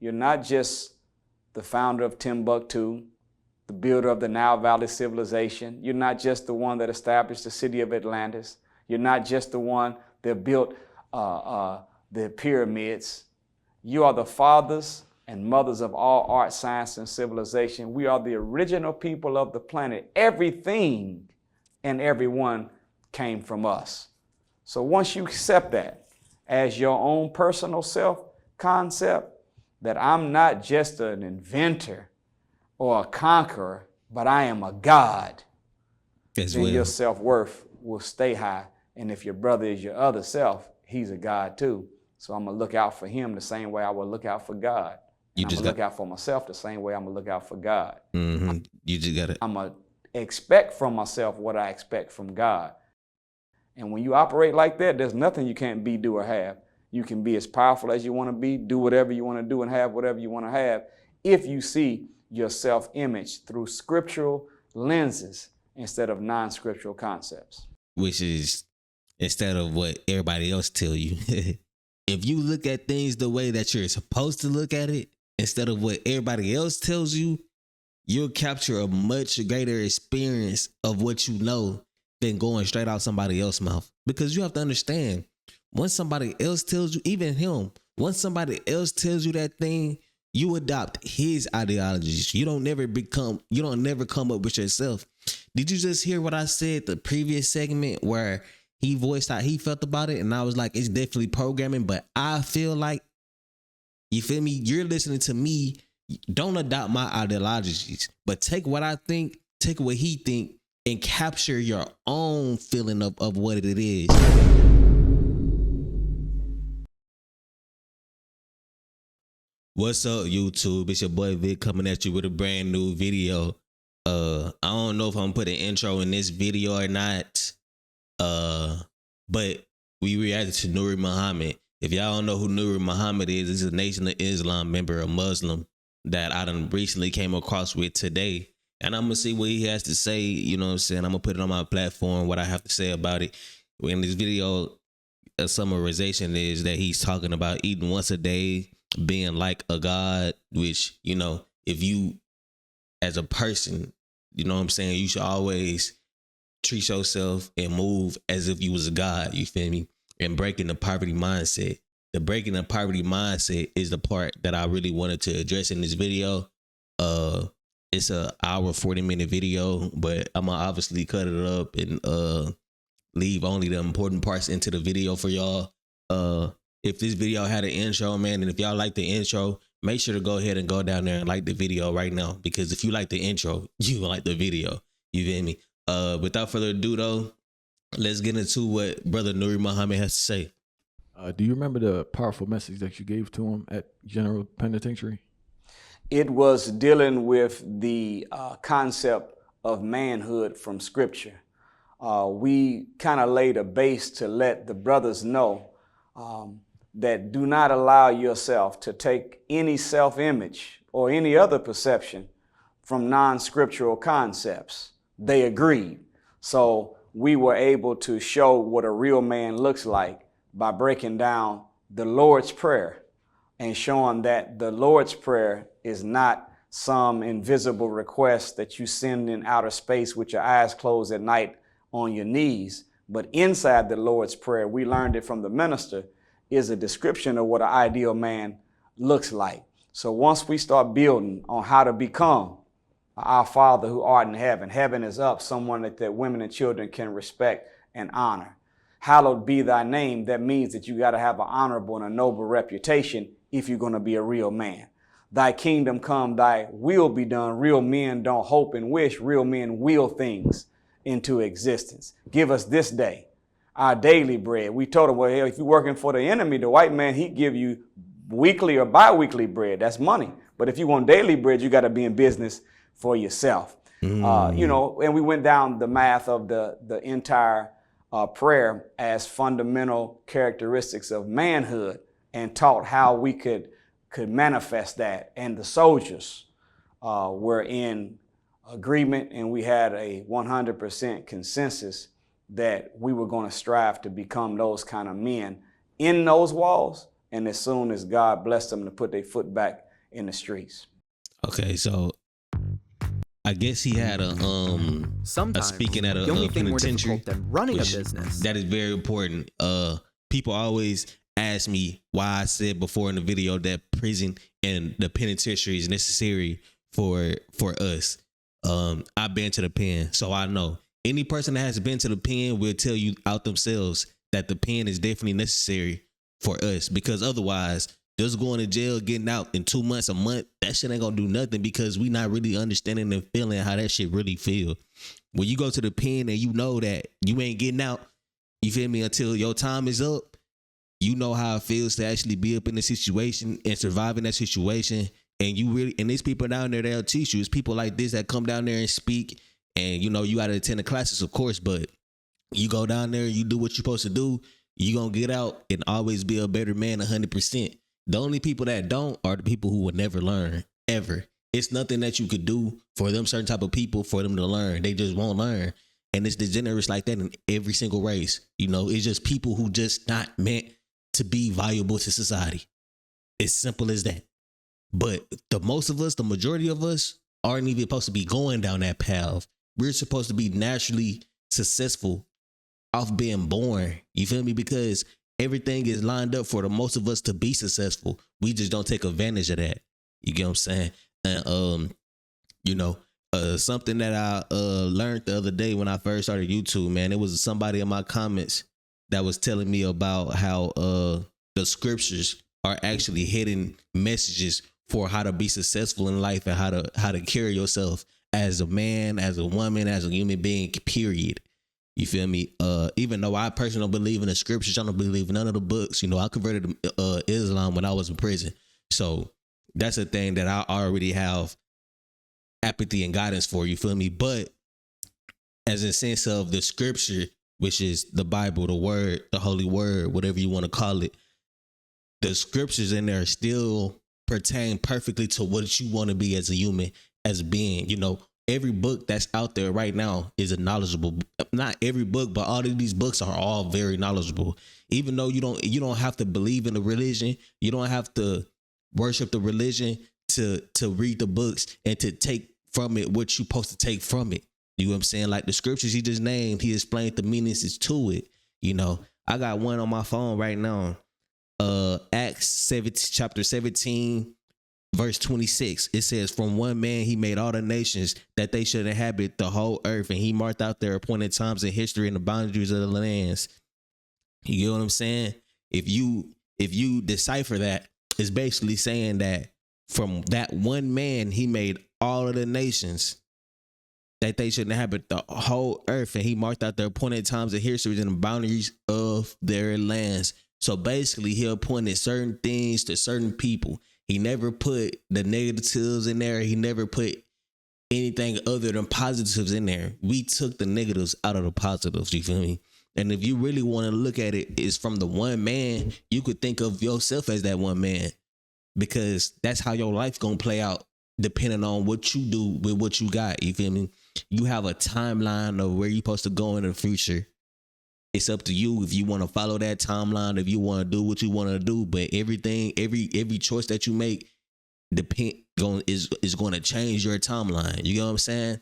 You're not just the founder of Timbuktu, the builder of the Nile Valley civilization. You're not just the one that established the city of Atlantis. You're not just the one that built the pyramids. You are the fathers and mothers of all art, science, and civilization. We are the original people of the planet. Everything and everyone came from us. So once you accept that as your own personal self-concept, that I'm not just an inventor or a conqueror, but I am a God, then your self-worth will stay high. And if your brother is your other self, he's a God too. So I'm going to look out for him the same way I will look out for God. I'm going to look out for myself the same way I'm going to look out for God. Mm-hmm. You just got it. I'm going to expect from myself what I expect from God. And when you operate like that, there's nothing you can't be, do, or have. You can be as powerful as you want to be, do whatever you want to do, and have whatever you want to have if you see your self-image through scriptural lenses instead of non-scriptural concepts. Which is instead of what everybody else tell you. If you look at things the way that you're supposed to look at it, instead of what everybody else tells you, you'll capture a much greater experience of what you know than going straight out somebody else's mouth. Because you have to understand, once somebody else tells you, even him, once somebody else tells you that thing, you adopt his ideologies. You don't never come up with yourself. Did you just hear what I said the previous segment where he voiced how he felt about it? And I was like, it's definitely programming, but I feel like, you feel me? You're listening to me. Don't adopt my ideologies, but take what I think, take what he think, and capture your own feeling of what it is. What's up, YouTube? It's your boy Vick coming at you with a brand new video. I don't know if I'm putting an intro in this video or not. But we reacted to Nuri Muhammed. If y'all don't know who Nuri Muhammed is, he's a Nation of Islam member, a Muslim that I done recently came across with today. And I'm going to see what he has to say. You know what I'm saying? I'm going to put it on my platform, what I have to say about it. In this video, a summarization is that he's talking about eating once a day, being like a God, which, you know, if you as a person, you know what I'm saying, you should always treat yourself and move as if you was a God, you feel me? And breaking the poverty mindset. The breaking the poverty mindset is the part that I really wanted to address in this video. It's a hour 40-minute video, but I'm gonna obviously cut it up and leave only the important parts into the video for y'all. If this video had an intro, man, and if y'all like the intro, make sure to go ahead and go down there and like the video right now, because if you like the intro, you will like the video. You feel me? Without further ado, though, let's get into what Brother Nuri Muhammed has to say. Do you remember the powerful message that you gave to him at General Penitentiary? It was dealing with the concept of manhood from Scripture. We kind of laid a base to let the brothers know that do not allow yourself to take any self-image or any other perception from non-scriptural concepts. They agreed. So we were able to show what a real man looks like by breaking down the Lord's Prayer and showing that the Lord's Prayer is not some invisible request that you send in outer space with your eyes closed at night on your knees. But inside the Lord's Prayer, we learned it from the minister, is a description of what an ideal man looks like. So once we start building on how to become our Father who art in heaven, heaven is up, someone that women and children can respect and honor. Hallowed be thy name. That means that you got to have an honorable and a noble reputation if you're going to be a real man. Thy kingdom come, thy will be done. Real men don't hope and wish. Real men will things into existence. Give us this day our daily bread. We told him, well, hey, if you're working for the enemy, the white man, he'd give you weekly or bi-weekly bread. That's money. But if you want daily bread, you got to be in business for yourself. You know, and we went down the math of the entire prayer as fundamental characteristics of manhood and taught how we could manifest that. And the soldiers were in agreement, and we had a 100% consensus that we were going to strive to become those kind of men in those walls. And as soon as God blessed them to put their foot back in the streets. Okay, so I guess he had a speaking at a the only thing more penitentiary, difficult than running a which business. that is very important. People always ask me why I said before in the video that prison and the penitentiary is necessary for us. I've been to the pen, so I know any person that has been to the pen will tell you out themselves that the pen is definitely necessary for us, because otherwise just going to jail, getting out in 2 months, a month, that shit ain't gonna do nothing, because we not really understanding and feeling how that shit really feel. When you go to the pen and you know that you ain't getting out, you feel me, until your time is up, you know how it feels to actually be up in the situation and surviving that situation. And you really, and there's people down there that'll teach you. It's people like this that come down there and speak, and you know, you gotta attend the classes, of course, but you go down there, you do what you're supposed to do, you gonna get out and always be a better man 100%. The only people that don't are the people who will never learn, ever. It's nothing that you could do for them certain type of people for them to learn. They just won't learn. And it's degenerates like that in every single race. You know, it's just people who just not meant to be valuable to society. It's simple as that. But the most of us, the majority of us, aren't even supposed to be going down that path. We're supposed to be naturally successful off being born. You feel me? Because everything is lined up for the most of us to be successful. We just don't take advantage of that. You get what I'm saying? And you know, something that I learned the other day when I first started YouTube, man, it was somebody in my comments that was telling me about how the scriptures are actually hidden messages for how to be successful in life and how to carry yourself as a man, as a woman, as a human being, period. You feel me? Even though I personally don't believe in the scriptures, I don't believe in none of the books. You know, I converted to Islam when I was in prison. So that's a thing that I already have apathy and guidance for, you feel me? But as a sense of the scripture, which is the Bible, the word, the holy word, whatever you want to call it, the scriptures in there still pertain perfectly to what you want to be as a human, as a being. You know, every book that's out there right now is a knowledgeable, not every book, but all of these books are all very knowledgeable. Even though you don't have to believe in the religion, you don't have to worship the religion to read the books and to take from it what you're supposed to take from it. You know what I'm saying? Like the scriptures he just named, he explained the meanings to it. You know, I got one on my phone right now. Acts 7, chapter 17, verse 26. It says, from one man he made all the nations that they should inhabit the whole earth, and he marked out their appointed times in history and the boundaries of the lands. You get what I'm saying? If you decipher that, it's basically saying that from that one man he made all of the nations that they should inhabit the whole earth, and he marked out their appointed times of history and the boundaries of their lands. So basically, he appointed certain things to certain people. He never put the negatives in there. He never put anything other than positives in there. We took the negatives out of the positives, you feel me? And if you really want to look at it, it's from the one man, you could think of yourself as that one man, because that's how your life's going to play out, depending on what you do with what you got, you feel me? You have a timeline of where you're supposed to go in the future. It's up to you if you want to follow that timeline, if you want to do what you want to do. But everything, every choice that you make is going to change your timeline. You know what I'm saying?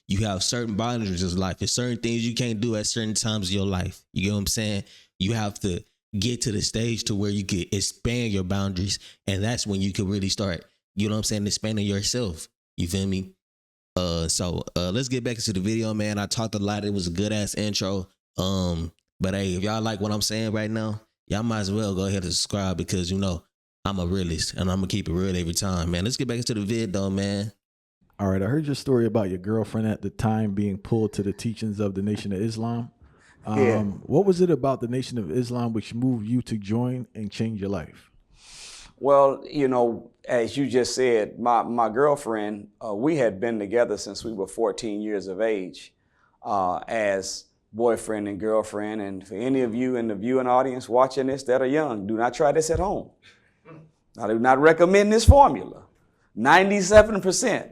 You have certain boundaries in life. There's certain things you can't do at certain times of your life. You know what I'm saying? You have to get to the stage to where you can expand your boundaries. And that's when you can really start, you know what I'm saying, expanding yourself. You feel me? So let's get back into the video, man. I talked a lot. It was a good ass intro. But hey, if y'all like what I'm saying right now, y'all might as well go ahead and subscribe, because you know I'm a realist and I'm gonna keep it real every time, man. Let's get back into the vid though, man. All right, I heard your story about your girlfriend at the time being pulled to the teachings of the Nation of Islam. Yeah. What was it about the Nation of Islam which moved you to join and change your life? Well, you know, as you just said, my girlfriend, we had been together since we were 14 years of age, as boyfriend and girlfriend. And for any of you in the viewing audience watching this that are young, do not try this at home. I do not recommend this formula. 97%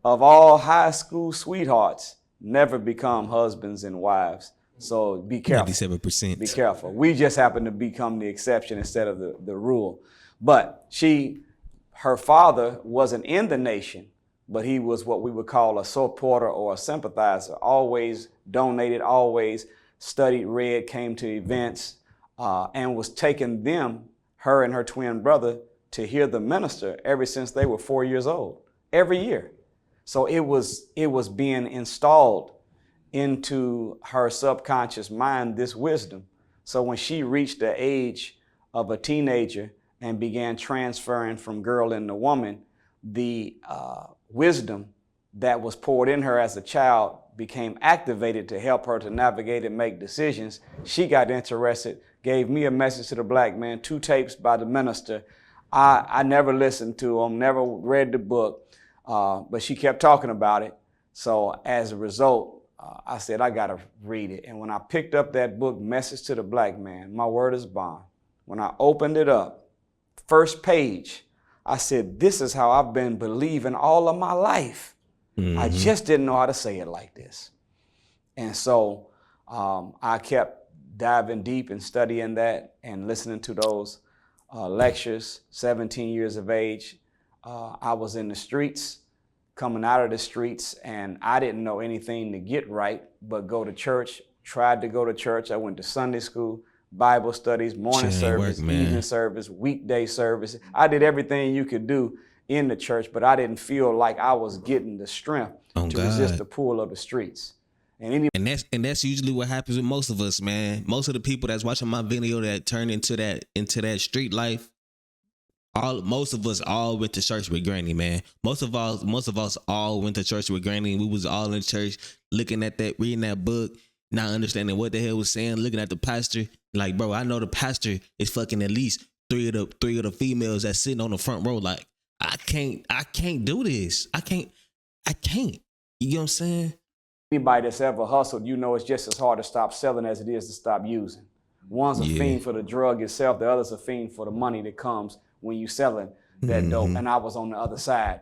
of all high school sweethearts never become husbands and wives. So be careful. 97%. Be careful. We just happen to become the exception instead of the rule. But her father wasn't in the nation, but he was what we would call a supporter or a sympathizer, always donated, always studied, read, came to events, and was taking them, her and her twin brother, to hear the minister ever since they were 4 years old, every year. So it was being installed into her subconscious mind, this wisdom. So when she reached the age of a teenager and began transferring from girl into woman, the wisdom that was poured in her as a child became activated to help her to navigate and make decisions. She got interested, gave me a message to the black man, 2 tapes by the minister. I never listened to them, never read the book, but she kept talking about it. So as a result, I said, I got to read it. And when I picked up that book, Message to the Black Man, my word is bond. When I opened it up, first page, I said, this is how I've been believing all of my life. Mm-hmm. I just didn't know how to say it like this. And so I kept diving deep and studying that and listening to those lectures. 17 years of age, I was in the streets, coming out of the streets, and I didn't know anything to get right but go to church. Tried to go to church. I went to Sunday school, Bible studies, morning service, evening service, weekday service. I did everything you could do in the church, but I didn't feel like I was getting the strength to resist the pull of the streets. And that's usually what happens with most of us, man. Most of the people that's watching my video that turn into that street life, most of us all went to church with Granny, man. Most of us all went to church with Granny. We was all in church, looking at that, reading that book, not understanding what the hell was saying, looking at the pastor. Like, bro, I know the pastor is fucking at least three of the females that's sitting on the front row. Like, I can't do this. I can't. You know what I'm saying? Anybody that's ever hustled, you know it's just as hard to stop selling as it is to stop using. One's a fiend for the drug itself, the other's a fiend for the money that comes when you selling that dope. And I was on the other side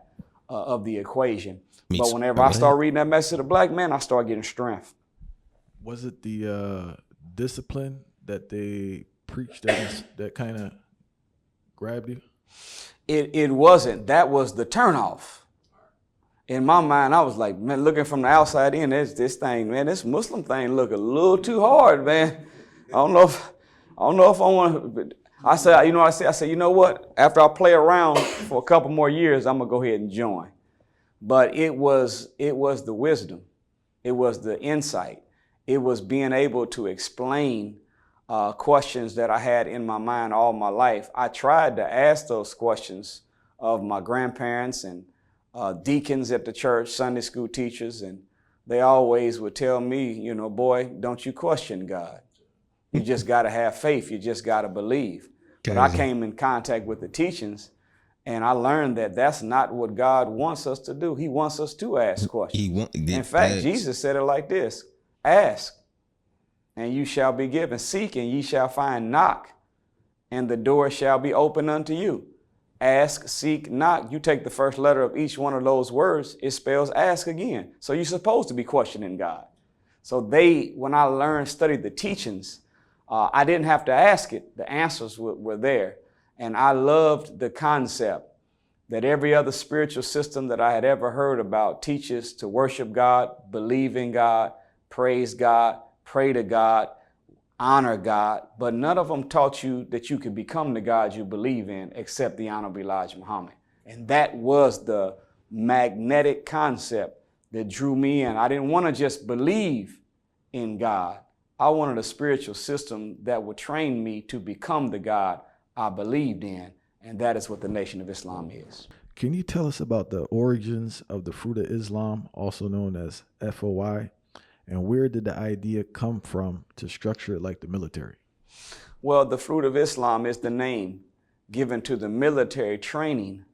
of the equation. But whenever I start reading that Message to the Black Man, I start getting strength. Was it the discipline that they preached that kind of grabbed you? It wasn't. That was the turnoff. In my mind, I was like, man, looking from the outside in, this thing, man, this Muslim thing look a little too hard, man. I don't know if I want to. I said, you know what? After I play around for a couple more years, I'm gonna go ahead and join. But it was the wisdom, it was the insight, it was being able to explain questions that I had in my mind all my life. I tried to ask those questions of my grandparents and deacons at the church, Sunday school teachers, and they always would tell me, you know, boy, don't you question God. You just got to have faith. You just got to believe. But I came in contact with the teachings, and I learned that that's not what God wants us to do. He wants us to ask questions. In fact, Jesus said it like this: ask, and you shall be given. Seek, and ye shall find. Knock, and the door shall be opened unto you. Ask, seek, knock. You take the first letter of each one of those words, it spells ask again. So you're supposed to be questioning God. So when I studied the teachings, I didn't have to ask it. The answers were there. And I loved the concept that every other spiritual system that I had ever heard about teaches to worship God, believe in God, praise God, pray to God, honor God, but none of them taught you that you could become the God you believe in except the Honorable Elijah Muhammad. And that was the magnetic concept that drew me in. I didn't want to just believe in God. I wanted a spiritual system that would train me to become the God I believed in, and that is what the Nation of Islam is. Can you tell us about the origins of the Fruit of Islam, also known as FOI? And where did the idea come from to structure it like the military? Well, the Fruit of Islam is the name given to the military training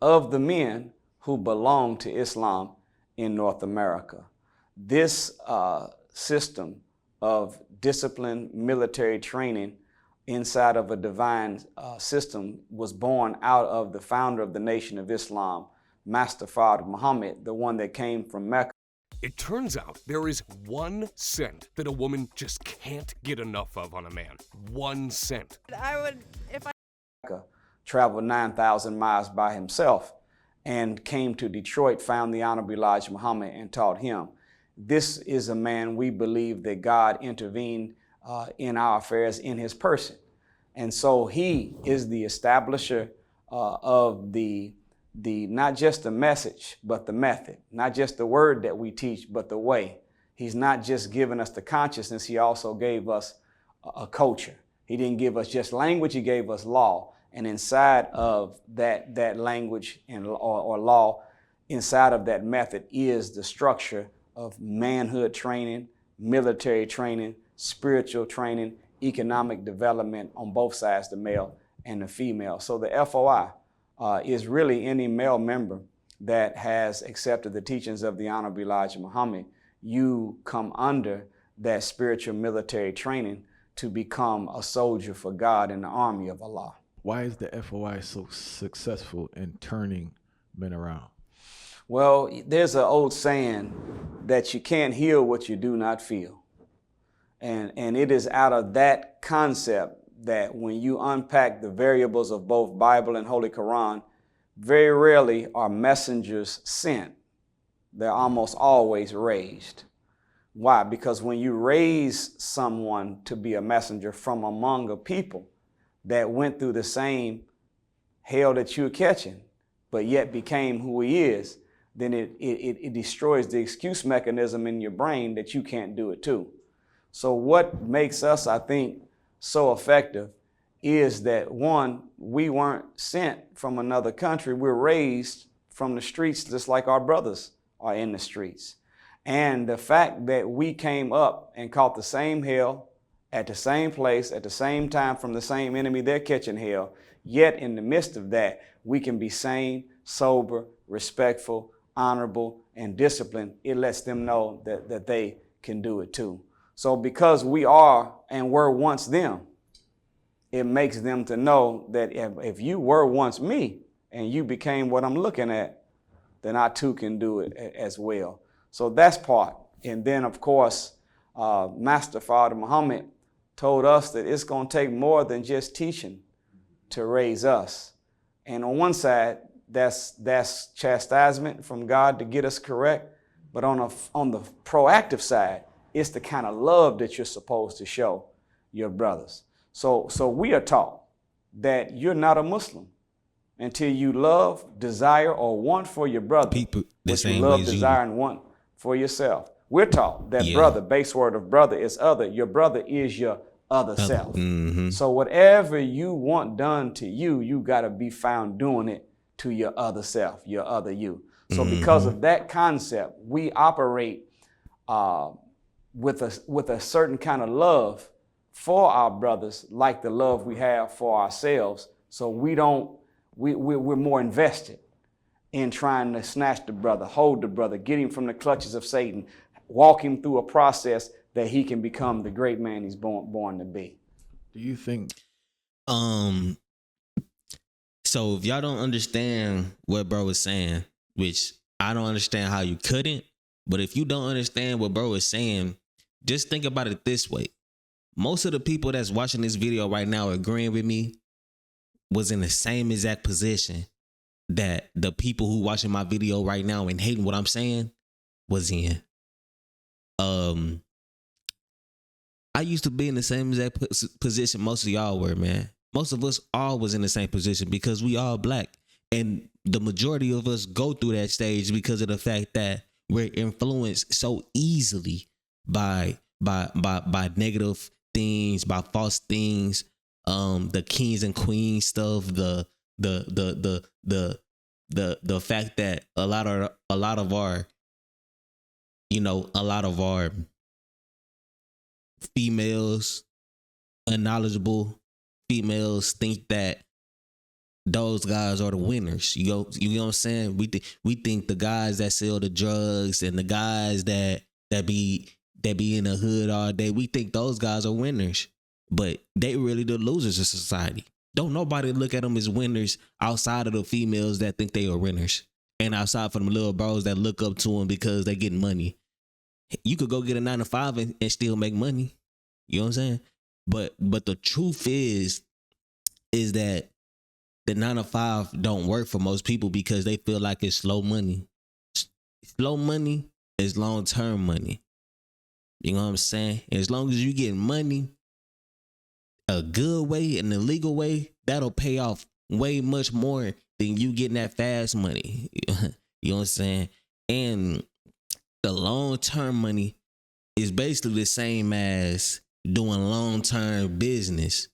of the men who belong to Islam in North America. This system of disciplined military training inside of a divine system was born out of the founder of the Nation of Islam, Master Father Muhammad, the one that came from Mecca. It turns out there is 1 scent that a woman just can't get enough of on a man. 1 scent. traveled 9,000 miles by himself and came to Detroit, found the Honorable Elijah Muhammad and taught him. This is a man we believe that God intervened in our affairs in his person. And so he is the establisher of the not just the message, but the method, not just the word that we teach, but the way. He's not just giving us the consciousness, he also gave us a culture. He didn't give us just language, he gave us law. And inside of that language or law, inside of that method is the structure of manhood training, military training, spiritual training, economic development on both sides, the male and the female. So the FOI is really any male member that has accepted the teachings of the Honorable Elijah Muhammad. You come under that spiritual military training to become a soldier for God in the army of Allah. Why is the FOI so successful in turning men around? Well, there's an old saying that you can't heal what you do not feel. And it is out of that concept that when you unpack the variables of both Bible and Holy Quran, very rarely are messengers sent. They're almost always raised. Why? Because when you raise someone to be a messenger from among a people that went through the same hell that you're catching, but yet became who he is, then it destroys the excuse mechanism in your brain that you can't do it too. So what makes us, I think, so effective is that, one, we weren't sent from another country. We're raised from the streets just like our brothers are in the streets. And the fact that we came up and caught the same hell at the same place, at the same time from the same enemy they're catching hell, yet in the midst of that, we can be sane, sober, respectful, honorable, and disciplined. It lets them know that they can do it too. So because we are and were once them, it makes them to know that if you were once me and you became what I'm looking at, then I too can do it as well. So that's part. And then, of course, Master Father Muhammad told us that it's going to take more than just teaching to raise us. And on one side, that's chastisement from God to get us correct. But on the proactive side, it's the kind of love that you're supposed to show your brothers. So we are taught that you're not a Muslim until you love, desire, or want for your brother People, what you love, desire, and want for yourself. We're taught that brother, base word of brother is other. Your brother is your other self. Mm-hmm. So whatever you want done to you, you got to be found doing it to your other self, your other you. So because of that concept, we operate with a certain kind of love for our brothers, like the love we have for ourselves. So we're more invested in trying to snatch the brother, hold the brother, get him from the clutches of Satan, walk him through a process that he can become the great man he's born to be. Do you think? So if y'all don't understand what bro was saying, which I don't understand how you couldn't, but if you don't understand what bro is saying, just think about it this way. Most of the people that's watching this video right now agreeing with me was in the same exact position that the people who watching my video right now and hating what I'm saying was in. I used to be in the same exact position most of y'all were, man. Most of us all was in the same position because we all black. And the majority of us go through that stage because of the fact that we're influenced so easily by negative things, by false things, the kings and queens stuff, the fact that a lot of our females, unknowledgeable females, think that those guys are the winners. You know what I'm saying? We think the guys that sell the drugs and the guys that be in the hood all day, we think those guys are winners, but they really the losers of society. Don't nobody look at them as winners outside of the females that think they are winners, and outside from the little bros that look up to them because they getting money. You could go get a 9-to-5 and still make money. You know what I'm saying? But the truth is that the 9 to 5 don't work for most people because they feel like it's slow money. Slow money is long-term money. You know what I'm saying? And as long as you get money a good way and a legal way, that'll pay off way much more than you getting that fast money. You know what I'm saying? And the long-term money is basically the same as doing long-term business.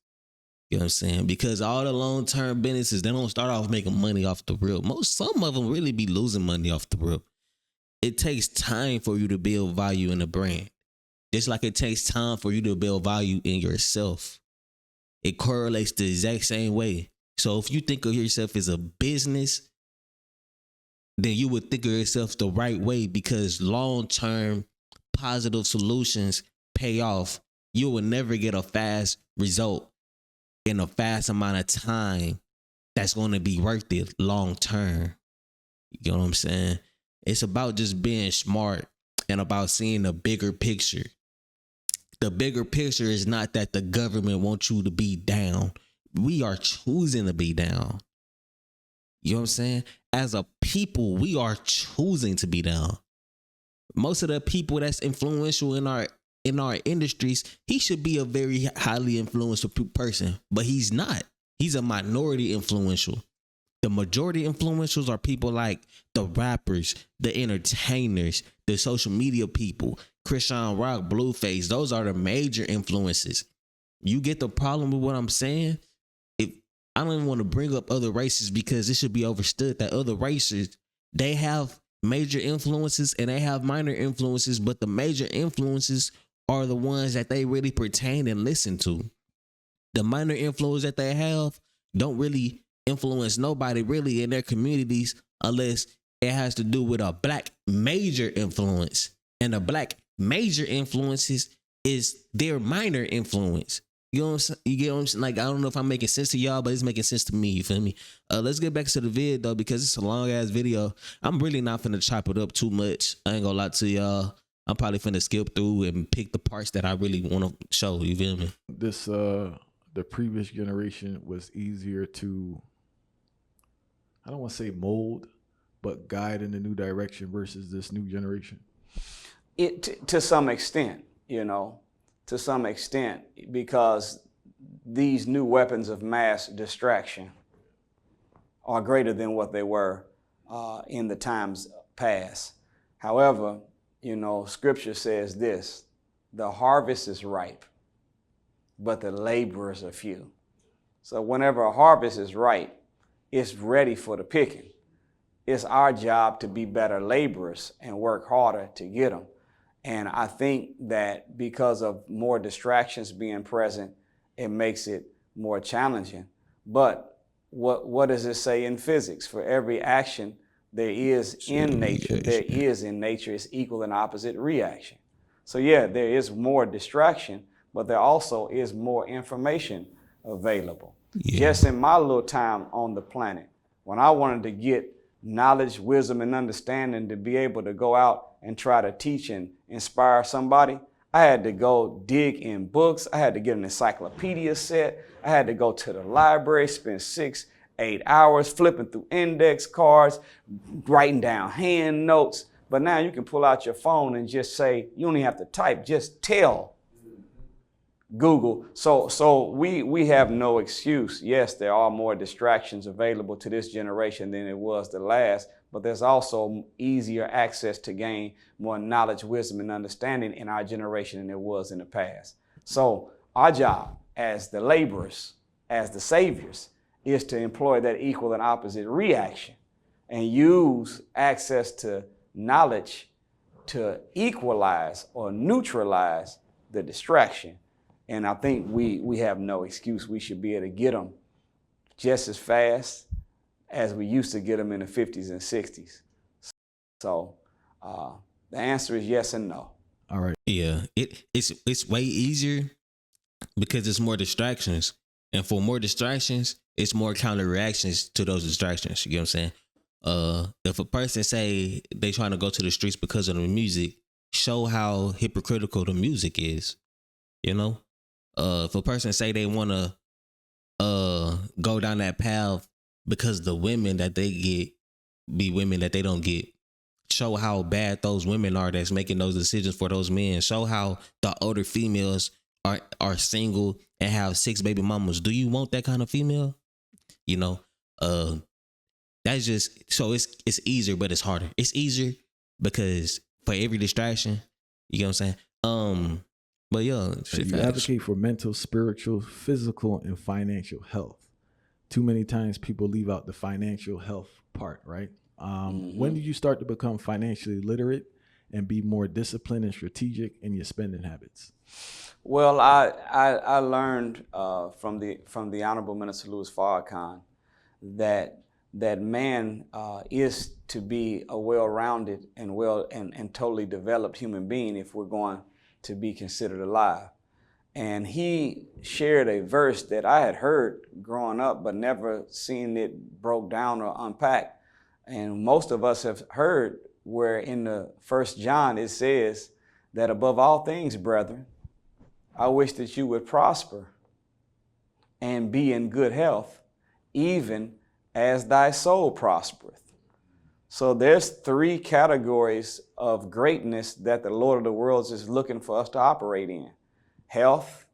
You know what I'm saying? Because all the long-term businesses, they don't start off making money off the rip. Some of them really be losing money off the rip. It takes time for you to build value in a brand. Just like it takes time for you to build value in yourself. It correlates the exact same way. So if you think of yourself as a business, then you would think of yourself the right way, because long-term positive solutions pay off. You will never get a fast result in a fast amount of time that's going to be worth it long-term. You know what I'm saying? It's about just being smart and about seeing the bigger picture. The bigger picture is not that the government wants you to be down. We are choosing to be down. You know what I'm saying? As a people, we are choosing to be down. Most of the people that's influential in our industries, he should be a very highly influential person, but he's not. He's a minority influential. The majority influentials are people like the rappers, the entertainers, the social media people, Christian Rock, Blueface. Those are the major influences. You get the problem with what I'm saying? If I don't even want to bring up other races, because it should be understood that other races, they have major influences and they have minor influences, but the major influences are the ones that they really pertain and listen to. The minor influence that they have don't really influence nobody really in their communities unless it has to do with a black major influence. And the black major influences is their minor influence. You know what I'm saying? You get what I'm saying? Like, I don't know if I'm making sense to y'all, but it's making sense to me. You feel me? Let's get back to the vid though, because it's a long ass video. I'm really not finna chop it up too much. I ain't gonna lie to y'all. I'm probably finna skip through and pick the parts that I really want to show. You feel me? This the previous generation was easier to, I don't want to say mold, but guide in a new direction versus this new generation. It to some extent, to some extent, because these new weapons of mass distraction are greater than what they were in the times past. However, Scripture says this: the harvest is ripe, but the laborers are few. So whenever a harvest is ripe, it's ready for the picking. It's our job to be better laborers and work harder to get them. And I think that because of more distractions being present, it makes it more challenging. But what does it say in physics? For every action there is in nature, is equal and opposite reaction. So yeah, there is more distraction, but there also is more information available. Yeah. Just in my little time on the planet, when I wanted to get knowledge, wisdom, and understanding to be able to go out and try to teach and inspire somebody, I had to go dig in books. I had to get an encyclopedia set. I had to go to the library, spend 6-8 hours flipping through index cards, writing down hand notes. But now you can pull out your phone and just say, you don't even have to type, just tell Google. So we have no excuse. Yes, there are more distractions available to this generation than it was the last, but there's also easier access to gain more knowledge, wisdom, and understanding in our generation than there was in the past. So our job as the laborers, as the saviors, is to employ that equal and opposite reaction and use access to knowledge to equalize or neutralize the distraction. And I think we have no excuse. We should be able to get them just as fast as we used to get them in the 50s and 60s. So the answer is yes and no. All right. Yeah, it's way easier because there's more distractions. And for more distractions, it's more counter reactions to those distractions. You get what I'm saying? If a person say they trying to go to the streets because of the music, show how hypocritical the music is, If a person say they want to go down that path because the women that they get be women that they don't get. Show how bad those women are that's making those decisions for those men. Show how the older females are single and have 6 baby mamas. Do you want that kind of female? You know, that's just, so it's easier, but it's harder. It's easier because for every distraction, you know what I'm saying? But yeah, shit, you advocate for mental, spiritual, physical, and financial health. Too many times people leave out the financial health part, right? When did you start to become financially literate and be more disciplined and strategic in your spending habits? Well, I learned from the Honorable Minister Louis Farrakhan that man is to be a well-rounded and totally developed human being if we're going to be considered alive. And he shared a verse that I had heard growing up, but never seen it broke down or unpacked. And most of us have heard where in the 1 John it says that above all things, brethren, I wish that you would prosper and be in good health, even as thy soul prospereth. So there's 3 categories of greatness that the Lord of the worlds is looking for us to operate in: health,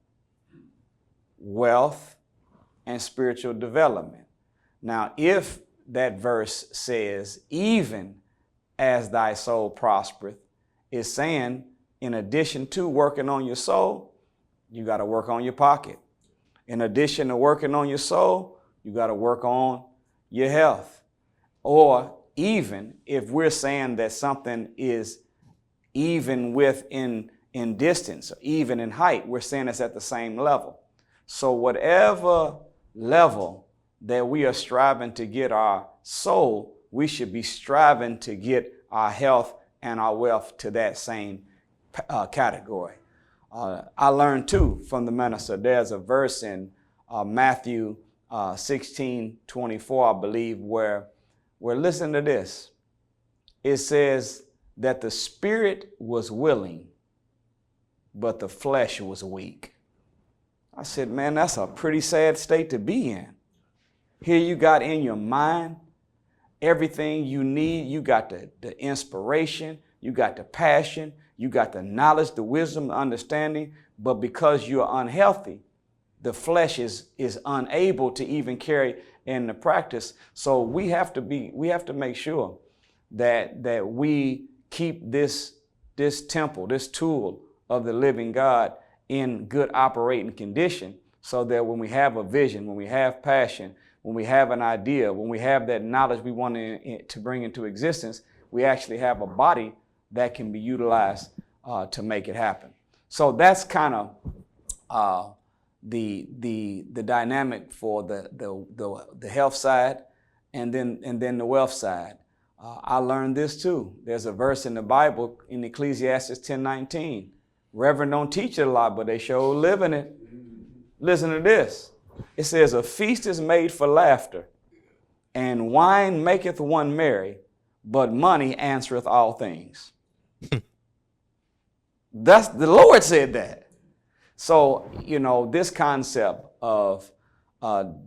wealth, and spiritual development. Now, if that verse says, even as thy soul prospereth, is saying, in addition to working on your soul, you got to work on your pocket. In addition to working on your soul, you got to work on your health. Or even if we're saying that something is even with in distance, or even in height, we're saying it's at the same level. So whatever level that we are striving to get our soul, we should be striving to get our health and our wealth to that same category. I learned too from the minister, there's a verse in Matthew 16:24, I believe, where listen to this. It says that the spirit was willing, but the flesh was weak. I said, man, that's a pretty sad state to be in. Here you got in your mind everything you need. You got the inspiration, you got the passion, you got the knowledge, the wisdom, the understanding, but because you're unhealthy, the flesh is unable to even carry in the practice. So we have to make sure that we keep this temple, this tool of the living God in good operating condition, so that when we have a vision, when we have passion, when we have an idea, when we have that knowledge we want to bring into existence, we actually have a body that can be utilized to make it happen. So that's kind of the dynamic for the health side, and then the wealth side. I learned this too. There's a verse in the Bible in Ecclesiastes 10:19. Reverend don't teach it a lot, but they sure live in it. Listen to this. It says, a feast is made for laughter, and wine maketh one merry, but money answereth all things. That's the Lord said that. So, this concept of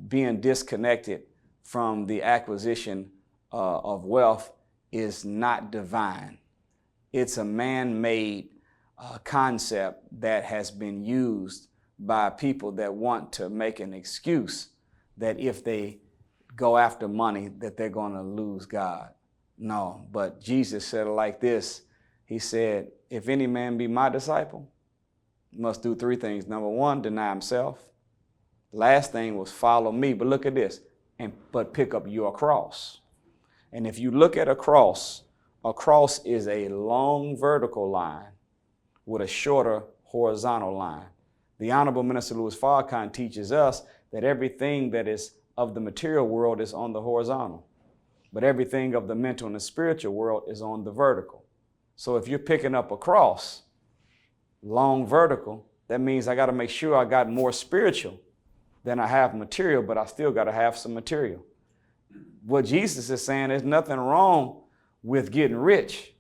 being disconnected from the acquisition of wealth is not divine. It's a man-made concept that has been used by people that want to make an excuse that if they go after money, that they're going to lose God. No, but Jesus said it like this. He said, if any man be my disciple, he must do 3 things. Number 1, deny himself. Last thing was follow me. But look at this, but pick up your cross. And if you look at a cross is a long vertical line with a shorter horizontal line. The Honorable Minister Louis Farrakhan teaches us that everything that is of the material world is on the horizontal, but everything of the mental and the spiritual world is on the vertical. So if you're picking up a cross, long vertical, that means I got to make sure I got more spiritual than I have material, but I still got to have some material. What Jesus is saying, there's nothing wrong with getting rich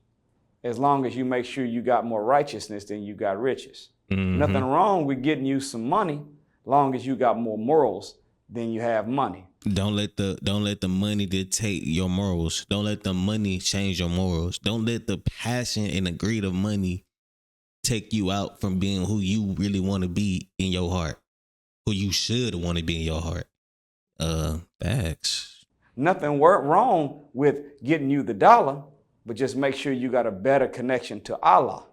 as long as you make sure you got more righteousness than you got riches. Mm-hmm. Nothing wrong with getting you some money, long as you got more morals than you have money. Don't let the money dictate your morals. Don't let the money change your morals. Don't let the passion and the greed of money take you out from being who you really want to be in your heart, who you should want to be in your heart. Facts. Nothing wrong with getting you the dollar, but just make sure you got a better connection to Allah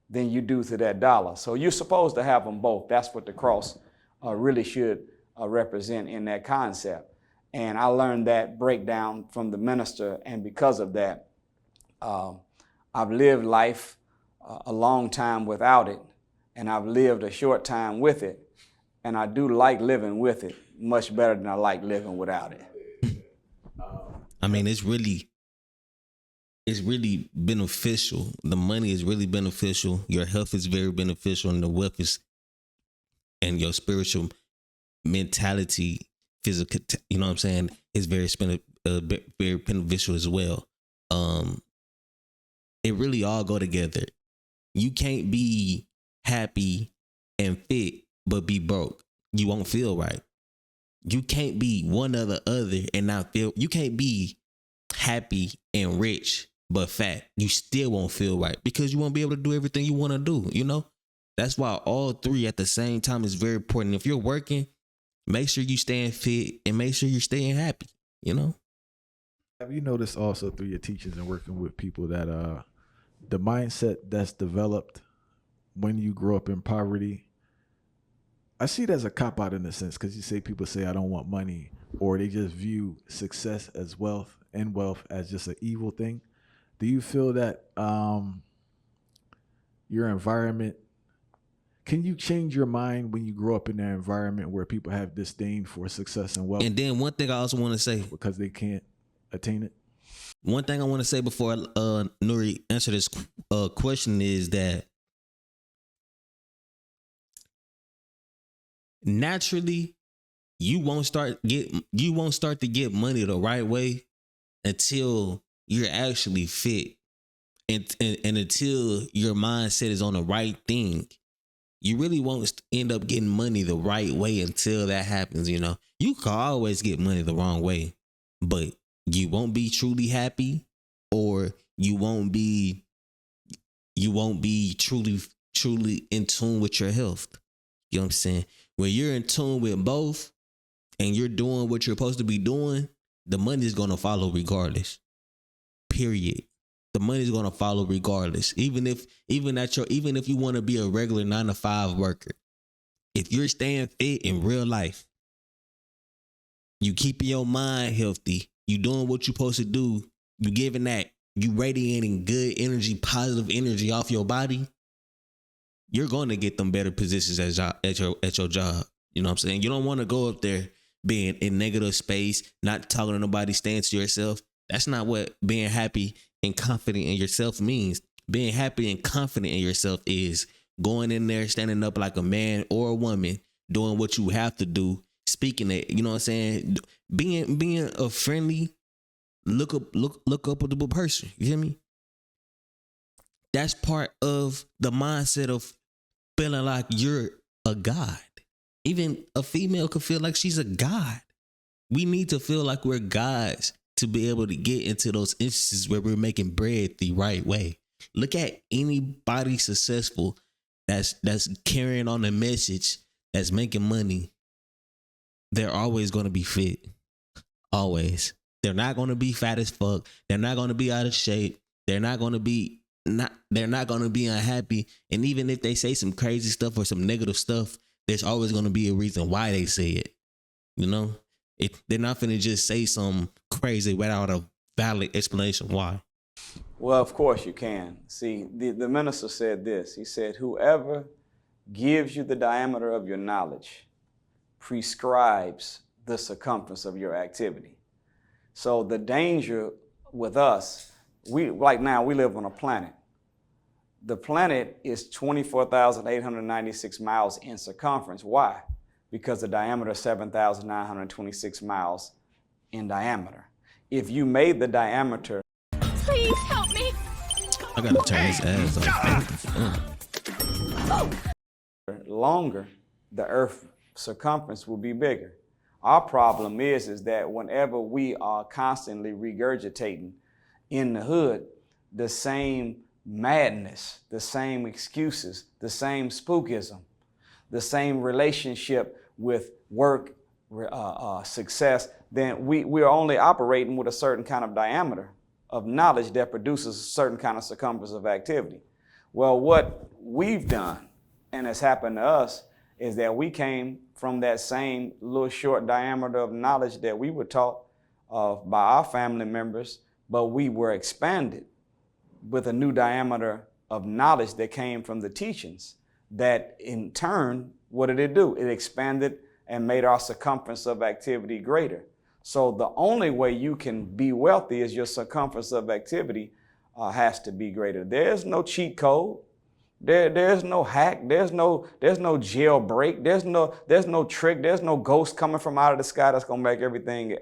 than you do to that dollar. So you're supposed to have them both. That's what the cross really should represent in that concept. And I learned that breakdown from the minister, and because of that, I've lived life a long time without it, and I've lived a short time with it, and I do like living with it much better than I like living without it. I mean, it's really beneficial. The money is really beneficial. Your health is very beneficial, and the wealth is, and your spiritual mentality, physical, you know what I'm saying, is very beneficial as well. It really all go together. You can't be happy and fit but be broke. You won't feel right. You can't be one or the other and not feel. You can't be happy and rich but fat. You still won't feel right because you won't be able to do everything you want to do. You know, that's why all three at the same time is very important. If you're working, make sure you staying fit and make sure you're staying happy. You know. Have you noticed also through your teachings and working with people that the mindset that's developed when you grow up in poverty, I see it as a cop-out in a sense, because you say people say, I don't want money, or they just view success as wealth and wealth as just an evil thing. Do you feel that your environment, can you change your mind when you grow up in that environment where people have disdain for success and wealth? And then one thing I also want to say, because they can't attain it. One thing I want to say before Nuri answer this question is that naturally you won't start to get money the right way until you're actually fit and until your mindset is on the right thing. You really won't end up getting money the right way until that happens. You know, you can always get money the wrong way, but you won't be truly happy, or you won't be truly in tune with your health. You know what I'm saying? When you're in tune with both and you're doing what you're supposed to be doing, the money is going to follow regardless. Period. The money is going to follow regardless. Even if you want to be a regular 9-to-5 worker, if you're staying fit in real life, you keeping your mind healthy, you doing what you're supposed to do, you radiating good energy, positive energy off your body, you're going to get them better positions at your job. You know what I'm saying? You don't want to go up there being in negative space, not talking to nobody, staying to yourself. That's not what being happy and confident in yourself means. Being happy and confident in yourself is going in there, standing up like a man or a woman, doing what you have to do, speaking it. You know what I'm saying? Being a friendly, look upable person. You hear me? That's part of the mindset of feeling like you're a god. Even a female could feel like she's a god. We need to feel like we're gods to be able to get into those instances where we're making bread the right way. Look at anybody successful that's carrying on the message, that's making money. They're always going to be fit. Always. They're not going to be fat as fuck. They're not going to be out of shape. They're not going to be unhappy. And even if they say some crazy stuff or some negative stuff, there's always going to be a reason why they say it. You know, they're not finna just say something crazy without a valid explanation why. Well, of course you can. See, the minister said this. He said, whoever gives you the diameter of your knowledge prescribes the circumference of your activity. So the danger with us, right now we live on a planet. The planet is 24,896 miles in circumference. Why? Because the diameter is 7,926 miles in diameter. If you made the diameter, Please help me. I gotta turn his ass off. longer, the Earth circumference will be bigger. Our problem is that whenever we are constantly regurgitating in the hood the same madness, the same excuses, the same spookism, the same relationship with work, success, then we are only operating with a certain kind of diameter of knowledge that produces a certain kind of circumference of activity. Well, what we've done, and has happened to us, is that we came from that same little short diameter of knowledge that we were taught by our family members, but we were expanded with a new diameter of knowledge that came from the teachings. That in turn, what did it do? It expanded and made our circumference of activity greater. So the only way you can be wealthy is your circumference of activity has to be greater. There's no cheat code. There's no hack. There's no jailbreak. There's no trick. There's no ghost coming from out of the sky that's gonna make everything.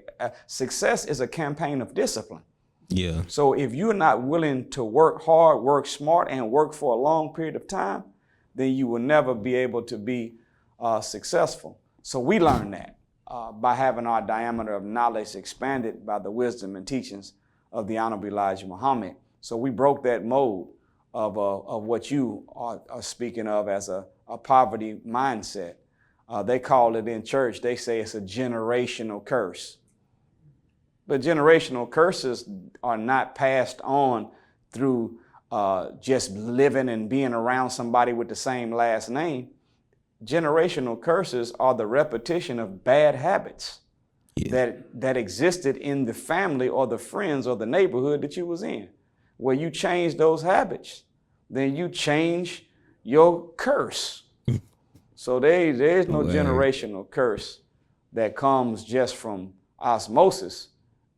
Success is a campaign of discipline. Yeah. So if you're not willing to work hard, work smart, and work for a long period of time, then you will never be able to be successful. So we learned that by having our diameter of knowledge expanded by the wisdom and teachings of the Honorable Elijah Muhammad. So we broke that mold of what you are speaking of as a poverty mindset. They call it in church, they say it's a generational curse. But generational curses are not passed on through just living and being around somebody with the same last name. Generational curses are the repetition of bad habits that existed in the family or the friends or the neighborhood that you was in. Where you change those habits, then you change your curse. So there's no generational curse that comes just from osmosis.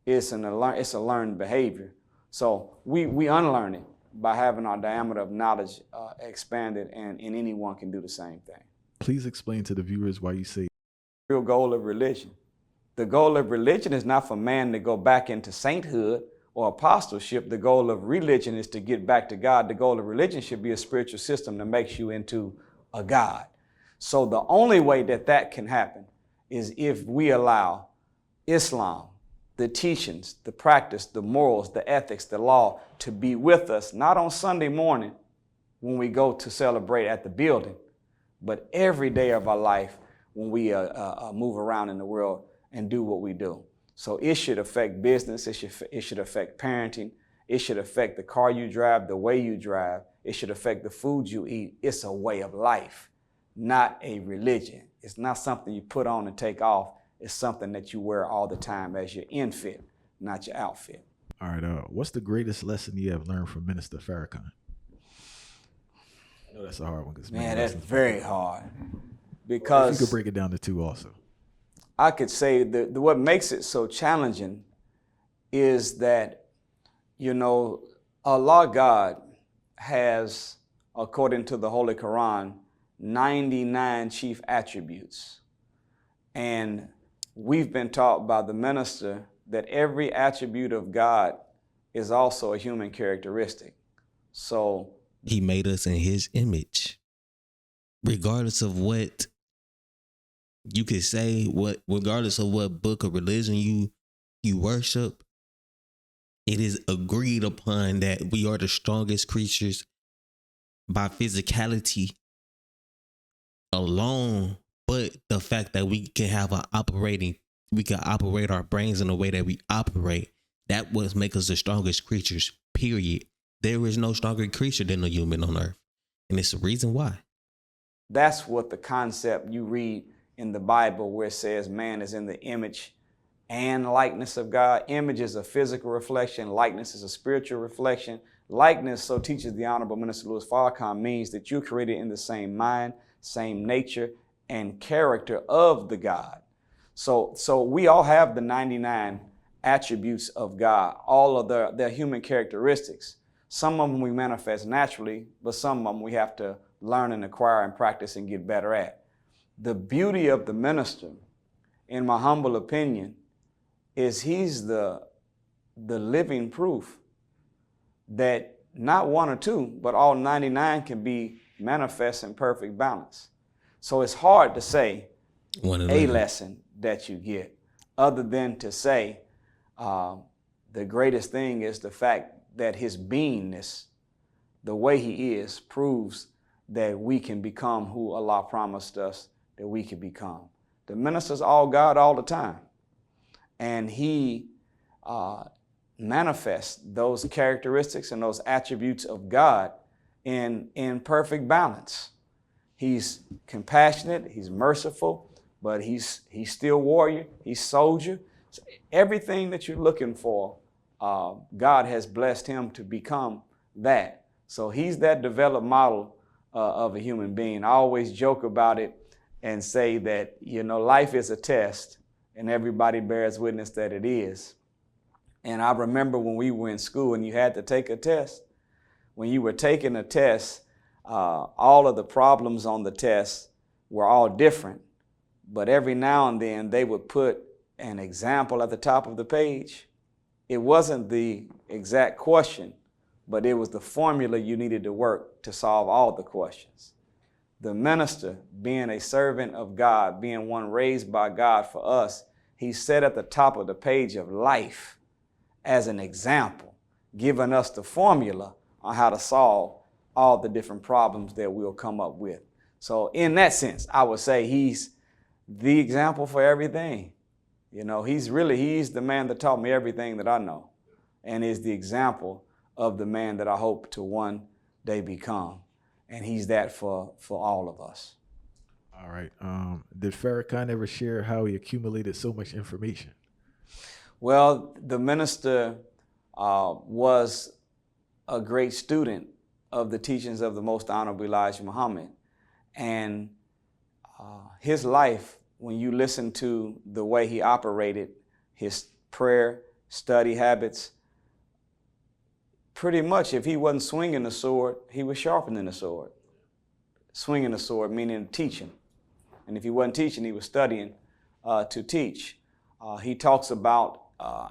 It's a learned behavior. So we unlearn it by having our diameter of knowledge expanded, and anyone can do the same thing. Please explain to the viewers why you say The real goal of religion. The goal of religion is not for man to go back into sainthood or apostleship. The goal of religion is to get back to God. The goal of religion should be a spiritual system that makes you into a God. So the only way that can happen is if we allow Islam, the teachings, the practice, the morals, the ethics, the law to be with us, not on Sunday morning when we go to celebrate at the building, but every day of our life when we move around in the world and do what we do. So it should affect business, it should affect parenting, it should affect the car you drive, the way you drive, it should affect the food you eat. It's a way of life, not a religion. It's not something you put on and take off. It's something that you wear all the time as your infit, not your outfit. All right, what's the greatest lesson you have learned from Minister Farrakhan? I know that's a hard one. Man, that's very hard. Because if you could break it down to two also. I could say that what makes it so challenging is that, Allah God has, according to the Holy Quran, 99 chief attributes. And we've been taught by the minister that every attribute of God is also a human characteristic. So he made us in his image. Regardless of what you could say, regardless of what book of religion you worship, it is agreed upon that we are the strongest creatures by physicality alone, but the fact that we can operate our brains in the way that we operate, that was make us the strongest creatures, period. There is no stronger creature than a human on earth. And it's the reason why. That's what the concept you read in the Bible where it says man is in the image and likeness of God. Image is a physical reflection. Likeness is a spiritual reflection. Likeness, so teaches the Honorable Minister Louis Farrakhan, means that you're created in the same mind, same nature, and character of the God. So we all have the 99 attributes of God, all of their human characteristics. Some of them we manifest naturally, but some of them we have to learn and acquire and practice and get better at. The beauty of the minister, in my humble opinion, is he's the living proof that not one or two, but all 99 can be manifest in perfect balance. So it's hard to say a lesson that you get, other than to say the greatest thing is the fact that his beingness, the way he is, proves that we can become who Allah promised us that we can become. The minister's all God all the time, and he manifests those characteristics and those attributes of God in perfect balance. He's compassionate, he's merciful, but he's still warrior, he's soldier. So everything that you're looking for, God has blessed him to become that. So he's that developed model of a human being. I always joke about it and say that, life is a test, and everybody bears witness that it is. And I remember when we were in school and you had to take a test. When you were taking a test, all of the problems on the test were all different. But every now and then they would put an example at the top of the page. It wasn't the exact question, but it was the formula you needed to work to solve all the questions. The minister, being a servant of God, being one raised by God for us, he said at the top of the page of life as an example, giving us the formula on how to solve all the different problems that we'll come up with. So in that sense, I would say he's the example for everything. He's the man that taught me everything that I know, and is the example of the man that I hope to one day become. And he's that for all of us. All right. Did Farrakhan ever share how he accumulated so much information? Well, the minister was a great student of the teachings of the Most Honorable Elijah Muhammad. And his life, when you listen to the way he operated, his prayer, study habits, pretty much if he wasn't swinging the sword, he was sharpening the sword. Swinging the sword meaning teaching. And if he wasn't teaching, he was studying to teach. He talks about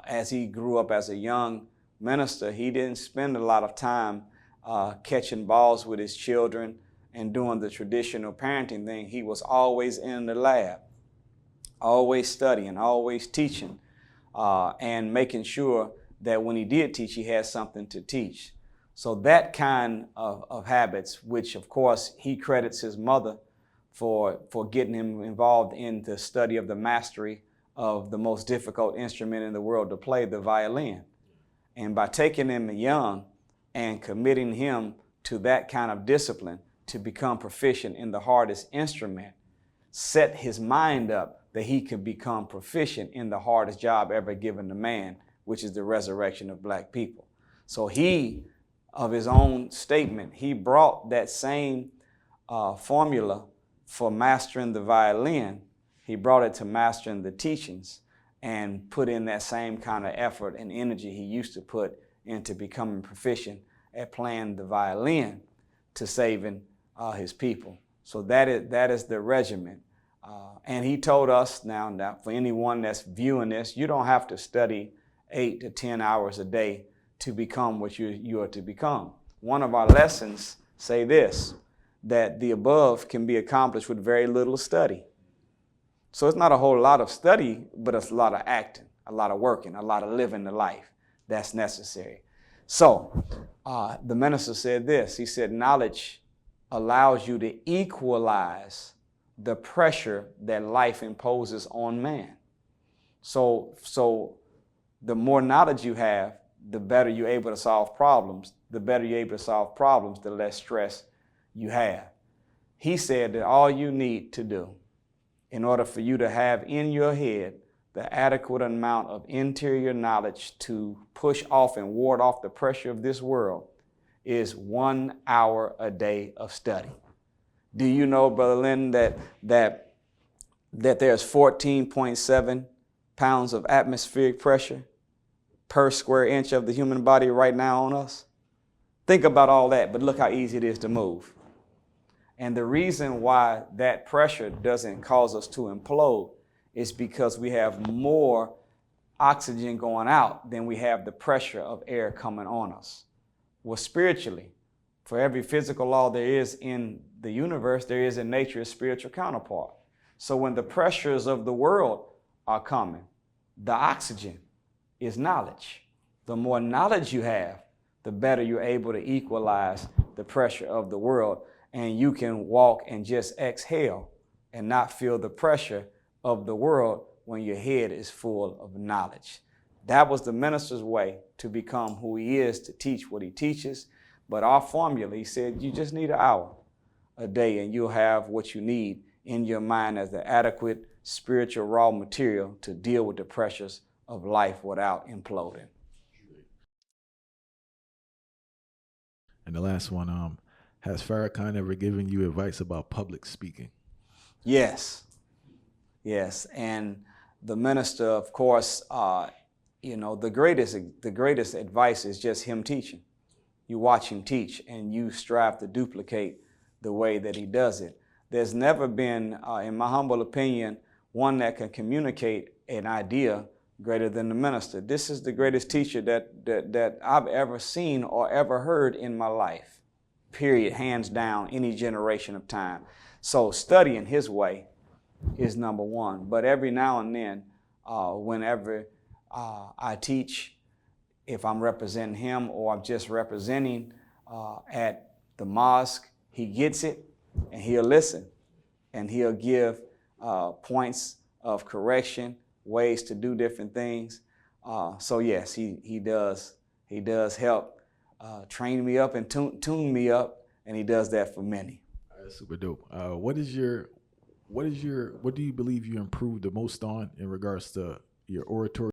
as he grew up as a young minister, he didn't spend a lot of time catching balls with his children and doing the traditional parenting thing. He was always in the lab, always studying, always teaching, and making sure that when he did teach, he had something to teach. So that kind of habits, which of course he credits his mother for getting him involved in the study of the mastery of the most difficult instrument in the world to play, the violin. And by taking him young and committing him to that kind of discipline to become proficient in the hardest instrument, set his mind up that he could become proficient in the hardest job ever given to man, which is the resurrection of black people. So he, of his own statement, he brought that same formula for mastering the violin. He brought it to mastering the teachings and put in that same kind of effort and energy he used to put into becoming proficient at playing the violin to saving his people. So that is the regimen. And he told us now for anyone that's viewing this, you don't have to study 8 to 10 hours a day to become what you are to become. One of our lessons say this, that the above can be accomplished with very little study. So it's not a whole lot of study, but it's a lot of acting, a lot of working, a lot of living the life that's necessary. So the minister said this, he said, knowledge allows you to equalize the pressure that life imposes on man. So the more knowledge you have, the better you're able to solve problems. The better you're able to solve problems, the less stress you have. He said that all you need to do in order for you to have in your head the adequate amount of interior knowledge to push off and ward off the pressure of this world is 1 hour a day of study. Do you know, Brother Lynn, that there's 14.7 pounds of atmospheric pressure per square inch of the human body right now on us? Think about all that, but look how easy it is to move. And the reason why that pressure doesn't cause us to implode is because we have more oxygen going out than we have the pressure of air coming on us. Well, spiritually, for every physical law there is in the universe, there is in nature a spiritual counterpart. So when the pressures of the world are coming, the oxygen is knowledge. The more knowledge you have, the better you're able to equalize the pressure of the world, and you can walk and just exhale and not feel the pressure of the world when your head is full of knowledge. That was the minister's way to become who he is, to teach what he teaches. But our formula, he said, you just need an hour a day and you'll have what you need in your mind as the adequate spiritual raw material to deal with the pressures of life without imploding. And the last one, has Farrakhan ever given you advice about public speaking? Yes. Yes. And the minister, of course, the greatest advice is just him teaching. You watch him teach and you strive to duplicate the way that he does it. There's never been, in my humble opinion, one that can communicate an idea greater than the minister. This is the greatest teacher that I've ever seen or ever heard in my life, period, hands down, any generation of time. So studying his way is number one. But every now and then, whenever I teach, if I'm representing him or I'm just representing at the mosque, he gets it and he'll listen and he'll give points of correction, ways to do different things. So yes, he does help train me up and tune me up, and he does that for many. That's super dope. What do you believe you improved the most on in regards to your oratory?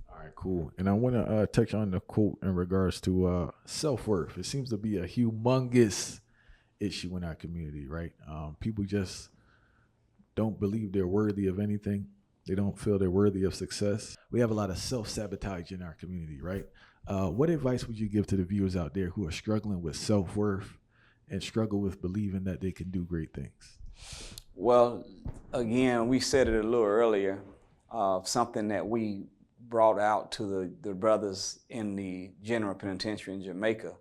All right, cool. And I want to touch on the quote in regards to self-worth. It seems to be a humongous issue in our community, right? People just don't believe they're worthy of anything. They don't feel they're worthy of success. We have a lot of self-sabotage in our community, right? What advice would you give to the viewers out there who are struggling with self-worth and struggle with believing that they can do great things? Well, again, we said it a little earlier, something that we brought out to the brothers in the General Penitentiary in Jamaica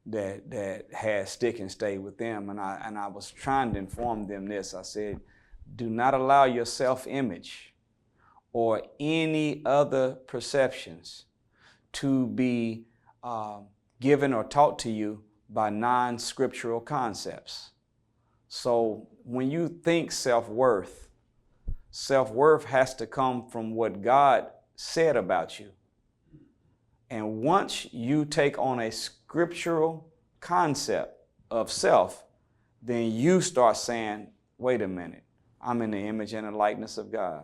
that had stick and stay with them. And I was trying to inform them this. I said, do not allow your self-image or any other perceptions to be given or taught to you by non-scriptural concepts. So when you think self-worth has to come from what God said about you. And once you take on a scriptural concept of self, then you start saying, wait a minute, I'm in the image and the likeness of God.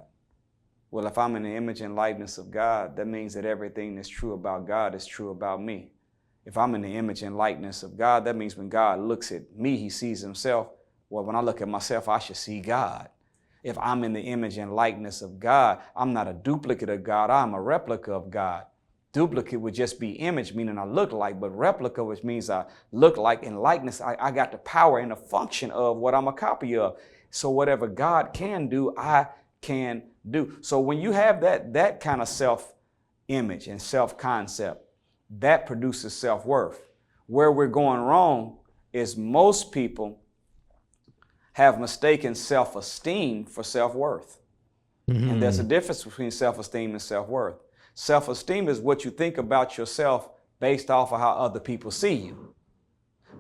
Well, if I'm in the image and likeness of God, that means that everything that's true about God is true about me. If I'm in the image and likeness of God, that means when God looks at me, he sees himself. Well, when I look at myself, I should see God. If I'm in the image and likeness of God, I'm not a duplicate of God, I'm a replica of God. Duplicate would just be image, meaning I look like, but replica, which means I look like, in likeness, I got the power and the function of what I'm a copy of. So whatever God can do, I can do. So when you have that kind of self-image and self-concept, that produces self-worth. Where we're going wrong is most people have mistaken self-esteem for self-worth. Mm-hmm. And there's a difference between self-esteem and self-worth. Self-esteem is what you think about yourself based off of how other people see you.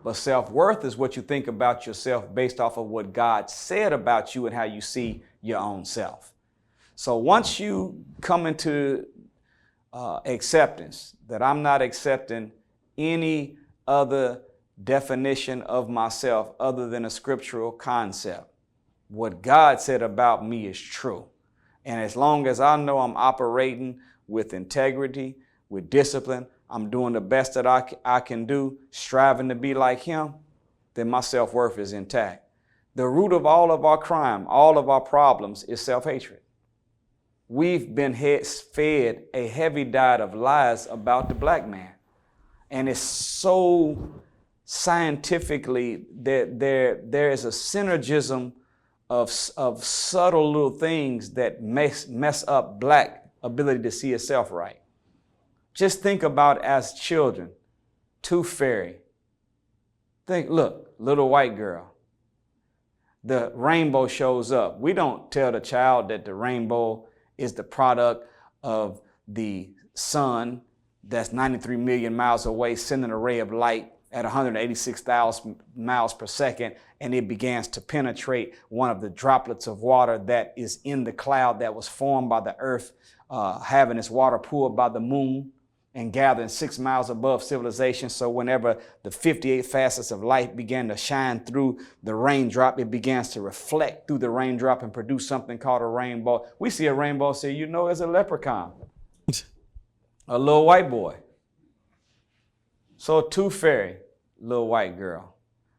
But self-worth is what you think about yourself based off of what God said about you and how you see your own self. So once you come into acceptance, that I'm not accepting any other definition of myself other than a scriptural concept. What God said about me is true. And as long as I know I'm operating with integrity, with discipline, I'm doing the best that I can do, striving to be like him, then my self-worth is intact. The root of all of our crime, all of our problems is self-hatred. We've been fed a heavy diet of lies about the black man. And it's so scientifically that there is a synergism of subtle little things that mess up black ability to see itself right. Just think about as children, Tooth Fairy. Think, look, little white girl. The rainbow shows up. We don't tell the child that the rainbow is the product of the sun that's 93 million miles away, sending a ray of light at 186,000 miles per second, and it begins to penetrate one of the droplets of water that is in the cloud that was formed by the earth, having its water pulled by the moon and gathering 6 miles above civilization. So whenever the 58 facets of light began to shine through the raindrop, it begins to reflect through the raindrop and produce something called a rainbow. We see a rainbow, say, you know, it's a leprechaun, a little white boy. So Tooth Fairy, little white girl.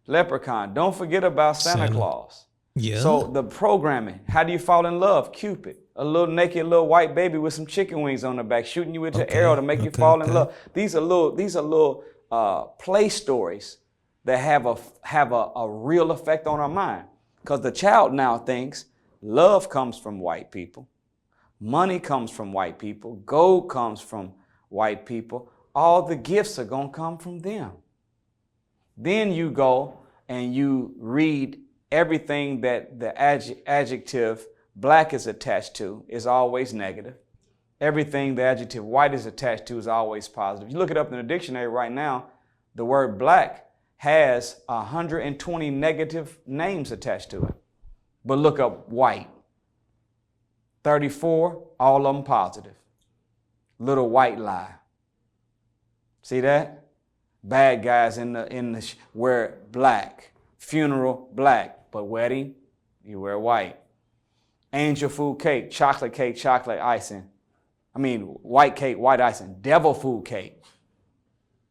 Leprechaun, don't forget about Santa Claus. Yeah. So the programming, how do you fall in love? Cupid, a little naked little white baby with some chicken wings on the back, shooting you with an arrow to make you fall in love. These are little play stories that have a real effect on our mind. Because the child now thinks love comes from white people, money comes from white people, gold comes from white people. All the gifts are going to come from them. Then you go and you read everything that the adjective black is attached to is always negative. Everything the adjective white is attached to is always positive. You look it up in the dictionary right now, the word black has 120 negative names attached to it. But look up white. 34, all of them positive. Little white lie. See that? Bad guys wear black. Funeral, black. But wedding, you wear white. Angel food cake, chocolate icing. White cake, white icing. Devil food cake,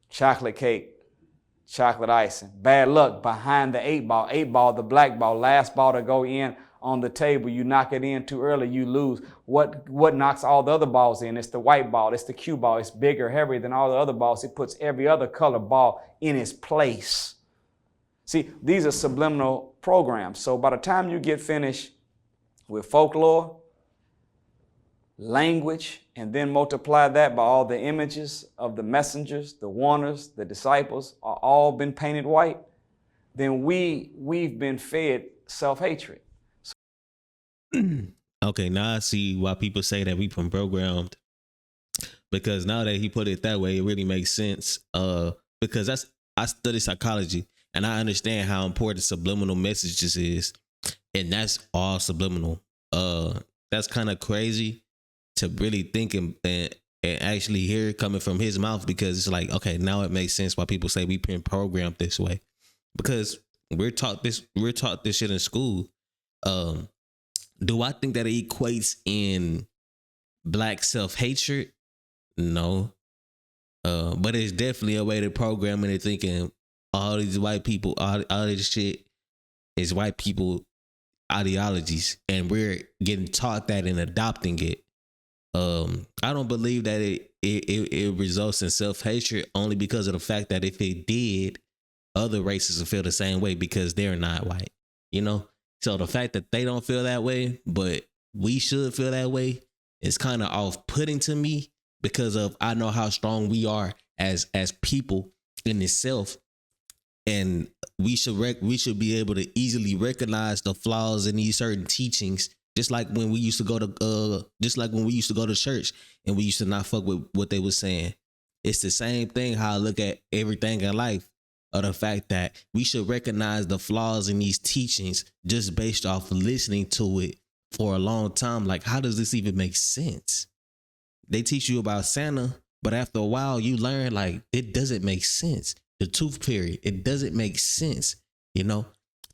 chocolate cake, chocolate icing. Bad luck, behind the 8 ball, the black ball, last ball to go in on the table. You knock it in too early, you lose. What knocks all the other balls in? It's the white ball, it's the cue ball. It's bigger, heavier than all the other balls. It puts every other color ball in its place. See, these are subliminal programs. So by the time you get finished with folklore, language, and then multiply that by all the images of the messengers, the warners, the disciples, are all been painted white, then we've been fed self-hatred. Okay, now I see why people say that we've been programmed. Because now that he put it that way, it really makes sense. Because I study psychology and I understand how important subliminal messages is, and that's all subliminal. That's kind of crazy to really think and actually hear it coming from his mouth, because it's like, okay, now it makes sense why people say we've been programmed this way, because we're taught this shit in school. Do I think that it equates in black self-hatred? No. But it's definitely a way to program and thinking all these white people, all this shit is white people ideologies, and we're getting taught that and adopting it. I don't believe that it results in self-hatred, only because of the fact that if it did, other races would feel the same way because they're not white, you know? So the fact that they don't feel that way, but we should feel that way, is kind of off-putting to me, because of I know how strong we are as people in itself, and we should be able to easily recognize the flaws in these certain teachings, just like when we used to go to church and we used to not fuck with what they were saying. It's the same thing how I look at everything in life, of the fact that we should recognize the flaws in these teachings just based off listening to it for a long time. Like, how does this even make sense? They teach you about Santa, but after a while you learn, like, it doesn't make sense. The tooth fairy, it doesn't make sense. You know,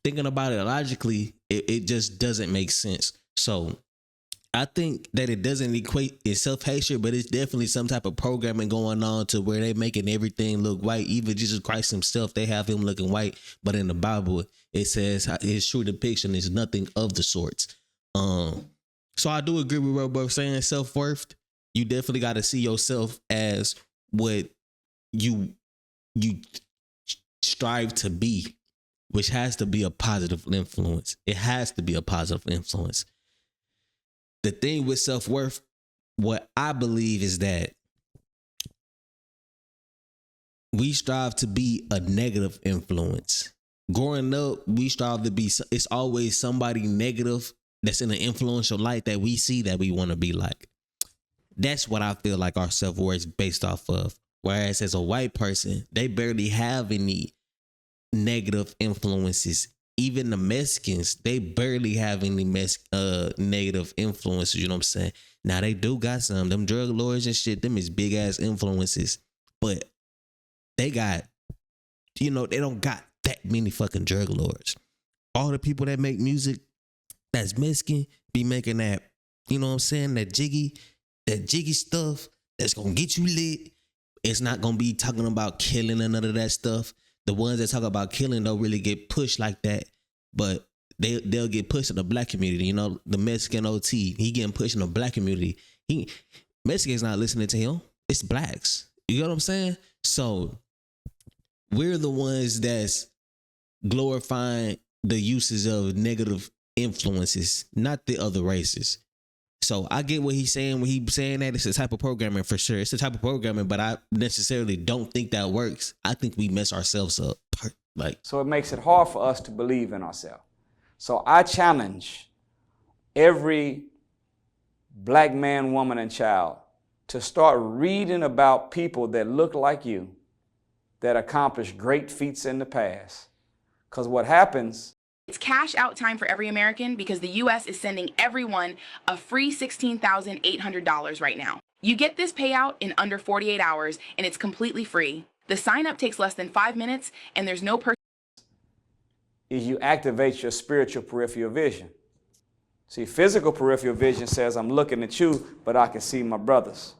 thinking about it logically, it just doesn't make sense. So I think that it doesn't equate in self-hatred, but it's definitely some type of programming going on to where they making everything look white. Even Jesus Christ himself, they have him looking white, but in the Bible, it says his true depiction is nothing of the sorts. So I do agree with what we're saying. Self-worth, you definitely got to see yourself as what you strive to be, which has to be a positive influence. It has to be a positive influence. The thing with self-worth, what I believe is that we strive to be a negative influence. Growing up, we strive to be, it's always somebody negative that's in an influential light that we see that we want to be like. That's what I feel like our self-worth is based off of. Whereas as a white person, they barely have any negative influences. Even the Mexicans, they barely have any negative influences. You know what I'm saying? Now they do got some. Them drug lords and shit, them is big ass influences. But they got, they don't got that many fucking drug lords. All the people that make music that's Mexican be making that, you know what I'm saying, that jiggy stuff that's gonna get you lit. It's not gonna be talking about killing and none of that stuff. The ones that talk about killing don't really get pushed like that, but they'll get pushed in the black community. The Mexican OT, he getting pushed in the black community. Mexicans not listening to him. It's blacks. You know what I'm saying? So we're the ones that's glorifying the uses of negative influences, not the other races. So I get what he's saying when he's saying that it's a type of programming for sure. It's a type of programming, but I necessarily don't think that works. I think we mess ourselves up. So it makes it hard for us to believe in ourselves. So I challenge every black man, woman, and child to start reading about people that look like you, that accomplished great feats in the past. Because what happens... It's cash out time for every American because the U.S. is sending everyone a free $16,800 right now. You get this payout in under 48 hours, and it's completely free. The sign-up takes less than 5 minutes, and there's no is you activate your spiritual peripheral vision. See, physical peripheral vision says, I'm looking at you, but I can see my brothers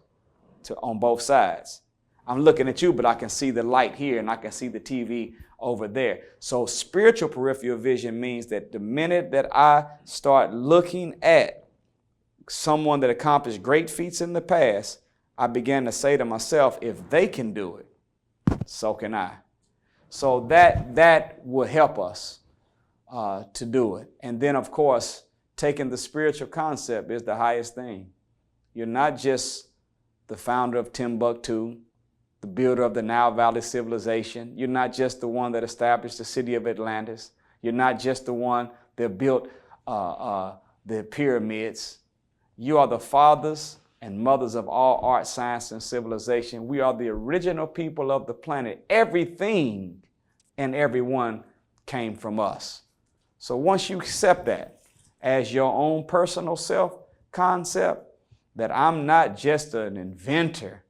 on both sides. I'm looking at you, but I can see the light here, and I can see the TV over there. So spiritual peripheral vision means that the minute that I start looking at someone that accomplished great feats in the past, I began to say to myself, if they can do it, so can I. So that will help us to do it. And then, of course, taking the spiritual concept is the highest thing. You're not just the founder of Timbuktu, the builder of the Nile Valley civilization. You're not just the one that established the city of Atlantis. You're not just the one that built the pyramids. You are the fathers and mothers of all art, science, and civilization. We are the original people of the planet. Everything and everyone came from us. So once you accept that as your own personal self-concept, that I'm not just an inventor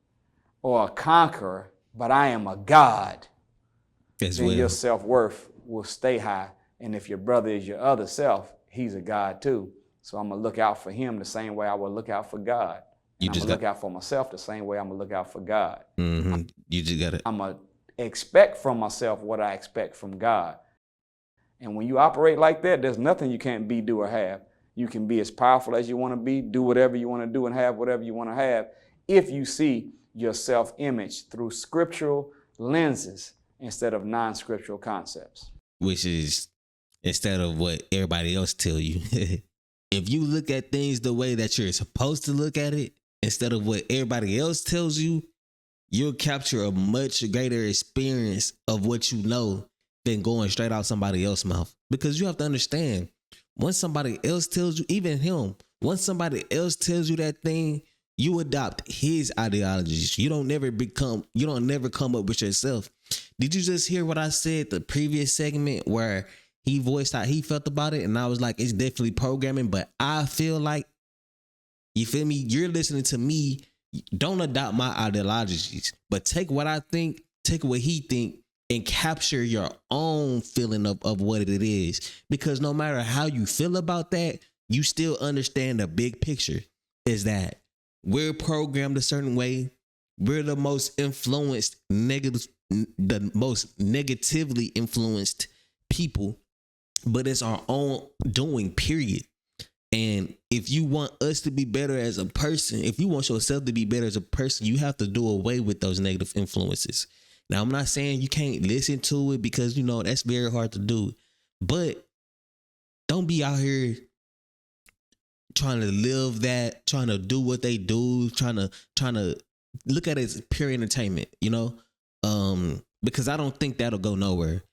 or a conqueror, but I am a God, then your self-worth will stay high. And if your brother is your other self, he's a God too. So I'm going to look out for him the same way I will look out for God. I'm going to look out for myself the same way I'm going to look out for God. Mm-hmm. You just got it. I'm going to expect from myself what I expect from God. And when you operate like that, there's nothing you can't be, do, or have. You can be as powerful as you want to be, do whatever you want to do, and have whatever you want to have if you see your self-image through scriptural lenses instead of non-scriptural concepts. Which is instead of what everybody else tell you. If you look at things the way that you're supposed to look at it, instead of what everybody else tells you, you'll capture a much greater experience of what you know than going straight out somebody else's mouth. Because you have to understand, once somebody else tells you, even him, once somebody else tells you that thing, you adopt his ideologies. You don't never come up with yourself. Did you just hear what I said the previous segment where he voiced how he felt about it? And I was like, it's definitely programming, but I feel like, you feel me? You're listening to me. Don't adopt my ideologies, but take what I think, take what he think, and capture your own feeling of what it is. Because no matter how you feel about that, you still understand the big picture is that we're programmed a certain way. We're the most influenced, the most negatively influenced people, but it's our own doing, period. And if you want us to be better as a person, if you want yourself to be better as a person, you have to do away with those negative influences. Now, I'm not saying you can't listen to it because, that's very hard to do. But don't be out here trying to live that, trying to do what they do, trying to look at it as pure entertainment, you know? Because I don't think that'll go nowhere.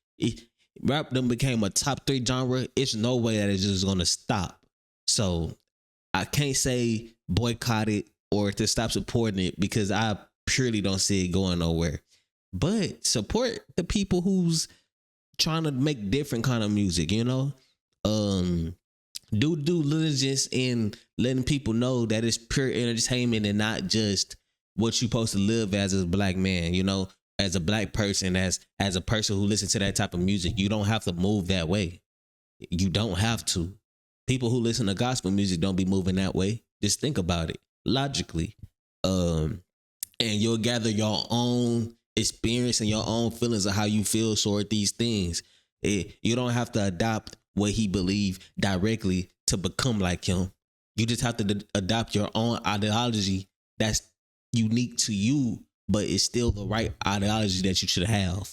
Rap then became a top 3 genre. It's no way that it's just gonna stop. So I can't say boycott it or to stop supporting it because I purely don't see it going nowhere. But support the people who's trying to make different kind of music, you know? Do due diligence in letting people know that it's pure entertainment and not just what you're supposed to live as a black man, you know, as a black person, as a person who listens to that type of music. You don't have to move that way. You don't have to. People who listen to gospel music don't be moving that way. Just think about it logically. And you'll gather your own experience and your own feelings of how you feel toward these things. You don't have to adopt what he believed directly to become like him. You just have to adopt your own ideology that's unique to you, but it's still the right ideology that you should have.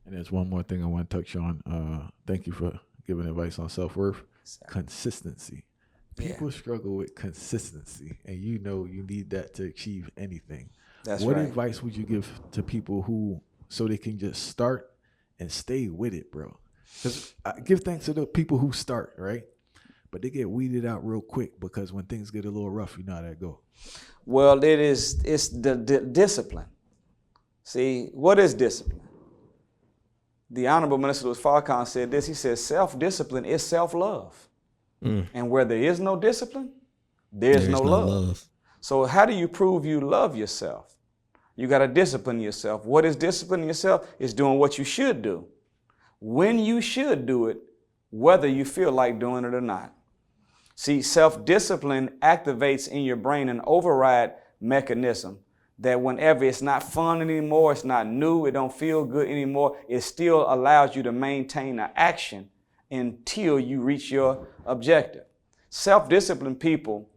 And there's one more thing I want to touch on. Thank you for giving advice on self-worth. Consistency. People struggle with consistency, and you know you need that to achieve anything. That's what right. advice would you give to people who, so they can just start and stay with it, bro? Because I give thanks to the people who start, right? But they get weeded out real quick because when things get a little rough, you know how that go. Well, it's the discipline. See, what is discipline? The Honorable Minister Louis Farrakhan said this. He said, self-discipline is self-love. And where there is no discipline, there's no love. So how do you prove you love yourself? You got to discipline yourself. What is disciplining yourself? Is doing what you should do, when you should do it, whether you feel like doing it or not. See, self-discipline activates in your brain an override mechanism that whenever it's not fun anymore, it's not new, it don't feel good anymore, it still allows you to maintain an action until you reach your objective. Self-disciplined people,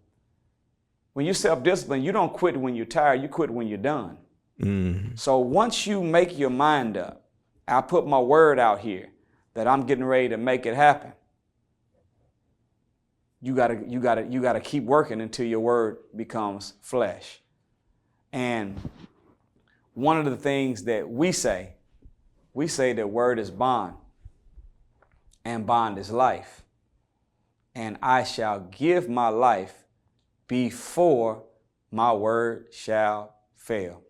when you self-discipline, you don't quit when you're tired, you quit when you're done. So once you make your mind up, I put my word out here that I'm getting ready to make it happen. You gotta keep working until your word becomes flesh. And one of the things that we say that word is bond, and bond is life. And I shall give my life before my word shall fail.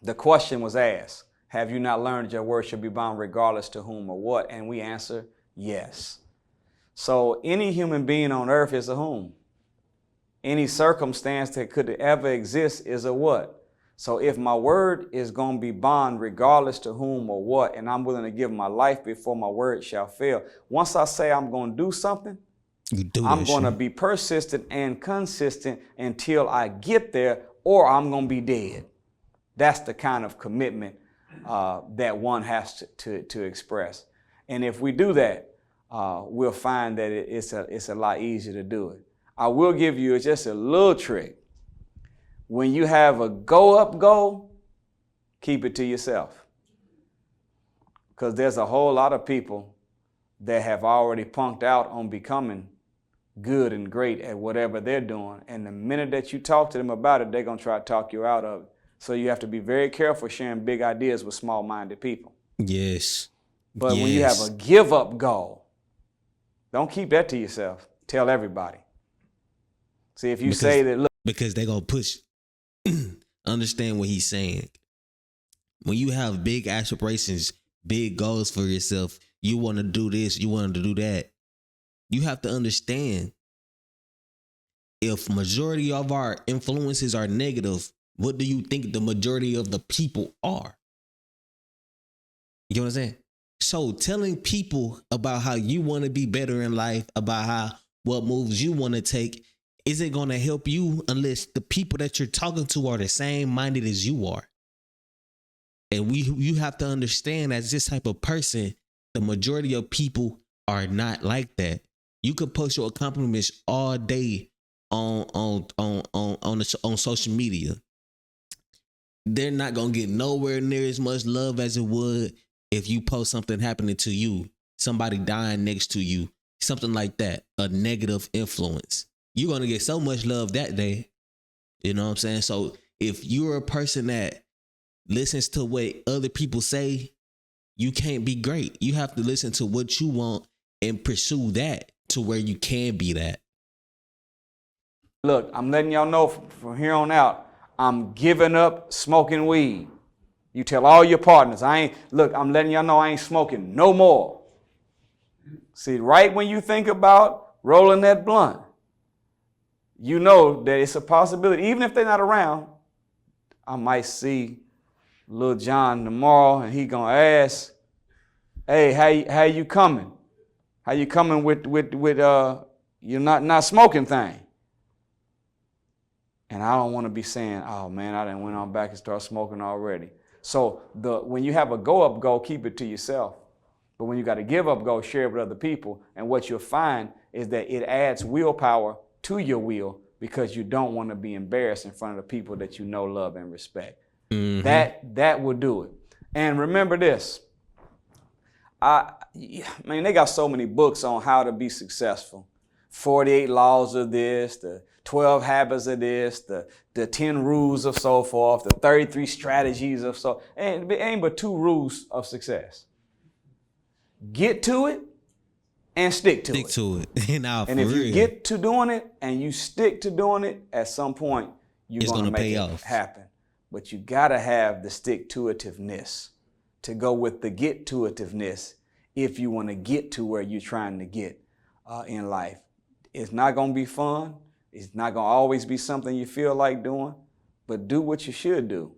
The question was asked, have you not learned that your word shall be bound regardless to whom or what? And we answer, yes. So any human being on earth is a whom. Any circumstance that could ever exist is a what. So if my word is going to be bond regardless to whom or what, and I'm willing to give my life before my word shall fail, once I say I'm going to do something, I'm going to be persistent and consistent until I get there, or I'm going to be dead. That's the kind of commitment that one has to express. And if we do that, we'll find that it's a lot easier to do it. I will give you just a little trick. When you have a go up goal, keep it to yourself. Because there's a whole lot of people that have already punked out on becoming good and great at whatever they're doing. And the minute that you talk to them about it, they're going to try to talk you out of it. So you have to be very careful sharing big ideas with small-minded people. Yes. But when you have a give up goal, don't keep that to yourself. Tell everybody. See, if you say that, look. Because they're going to push. Understand what he's saying. When you have big aspirations, big goals for yourself, you want to do this, you want to do that. You have to understand, if majority of our influences are negative, what do you think the majority of the people are? You know what I'm saying? So telling people about how you want to be better in life, about what moves you want to take, isn't going to help you unless the people that you're talking to are the same minded as you are. And you have to understand, as this type of person, the majority of people are not like that. You could post your accomplishments all day on social media. They're not going to get nowhere near as much love as it would if you post something happening to you, somebody dying next to you, something like that, a negative influence. You're going to get so much love that day. You know what I'm saying? So if you're a person that listens to what other people say, you can't be great. You have to listen to what you want and pursue that to where you can be that. Look, I'm letting y'all know from here on out, I'm giving up smoking weed. You tell all your partners, I'm letting y'all know I ain't smoking no more. See, right when you think about rolling that blunt, you know that it's a possibility. Even if they're not around, I might see Lil John tomorrow and he gonna ask, hey, how you coming? How you coming with you're not smoking thing? And I don't want to be saying, oh man, I done went on back and start smoking already. So when you have a go up goal, keep it to yourself. But when you got a give up goal, share it with other people. And what you'll find is that it adds willpower to your will because you don't want to be embarrassed in front of the people that you know, love, and respect. Mm-hmm. That will do it. And remember this. They got so many books on how to be successful. 48 laws of this, the 12 habits of this, the 10 rules of so forth, the 33 strategies of so. And it ain't but 2 rules of success. Get to it and stick to it. Stick to it. And if you get to doing it and you stick to doing it, at some point you're going to make it happen. But you got to have the stick-to-itiveness to go with the get-to-itiveness if you want to get to where you're trying to get in life. It's not going to be fun. It's not going to always be something you feel like doing, but do what you should do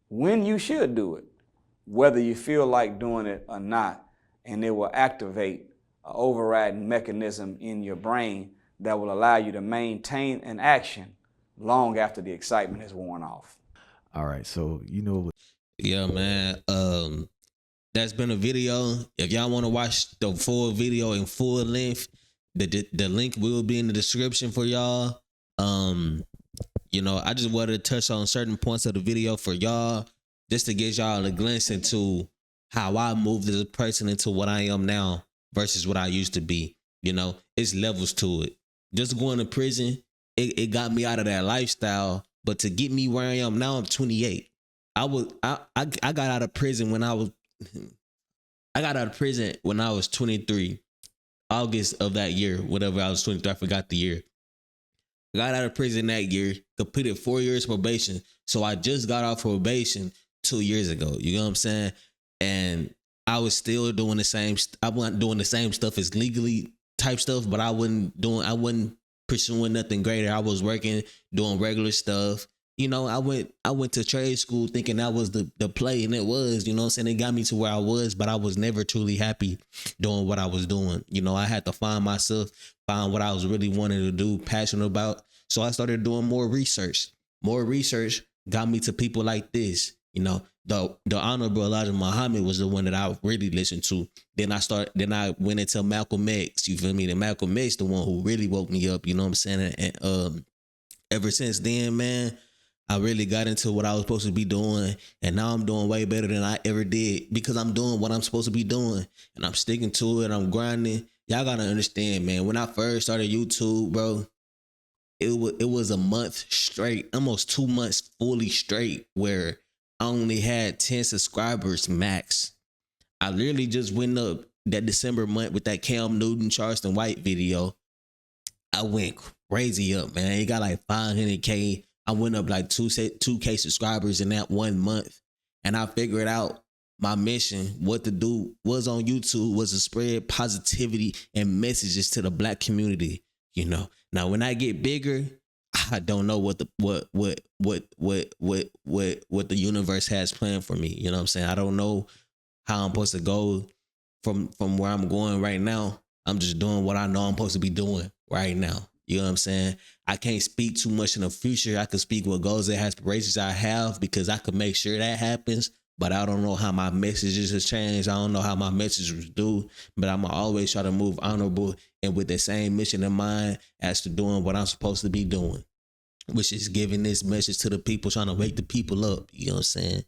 when you should do it, whether you feel like doing it or not. And it will activate an overriding mechanism in your brain that will allow you to maintain an action long after the excitement is worn off. All right, so yeah, man. That's been a video. If y'all want to watch the full video in full length, the link will be in the description for y'all. I just wanted to touch on certain points of the video for y'all, just to get y'all a glimpse into how I moved as a person into what I am now versus what I used to be. It's levels to it. Just going to prison, it got me out of that lifestyle. But to get me where I am now, I'm 28. I got out of prison when I was 23. August of that year, whatever, I was 23, I forgot the year. Got out of prison that year, completed 4 years probation. So I just got off probation 2 years ago. You know what I'm saying? And I was still doing the same. I wasn't doing the same stuff as legally type stuff, but I wasn't pursuing nothing greater. I was working, doing regular stuff. I went to trade school thinking that was the play, and it was, you know what I'm saying? It got me to where I was, but I was never truly happy doing what I was doing. I had to find myself, find what I was really wanting to do, passionate about. So I started doing more research. More research got me to people like this. The Honorable Elijah Muhammad was the one that I really listened to. Then I went into Malcolm X, you feel me? The Malcolm X, the one who really woke me up, you know what I'm saying? And ever since then, man, I really got into what I was supposed to be doing, and now I'm doing way better than I ever did because I'm doing what I'm supposed to be doing, and I'm sticking to it. I'm grinding. Y'all gotta understand, man. When I first started YouTube, bro, it was a month straight, almost 2 months fully straight, where I only had 10 subscribers max. I literally just went up that December month with that Cam Newton, Charleston White video. I went crazy up, man. It got like 500K. I went up like 2K subscribers in that 1 month. And I figured out my mission, what to do was on YouTube was to spread positivity and messages to the Black community. Now when I get bigger, I don't know what the universe has planned for me. You know what I'm saying? I don't know how I'm supposed to go from where I'm going right now. I'm just doing what I know I'm supposed to be doing right now. You know what I'm saying? I can't speak too much in the future. I can speak what goals and aspirations I have because I could make sure that happens. But I don't know how my messages has changed. I don't know how my messages do. But I'm always try to move honorable and with the same mission in mind as to doing what I'm supposed to be doing, which is giving this message to the people, trying to wake the people up. You know what I'm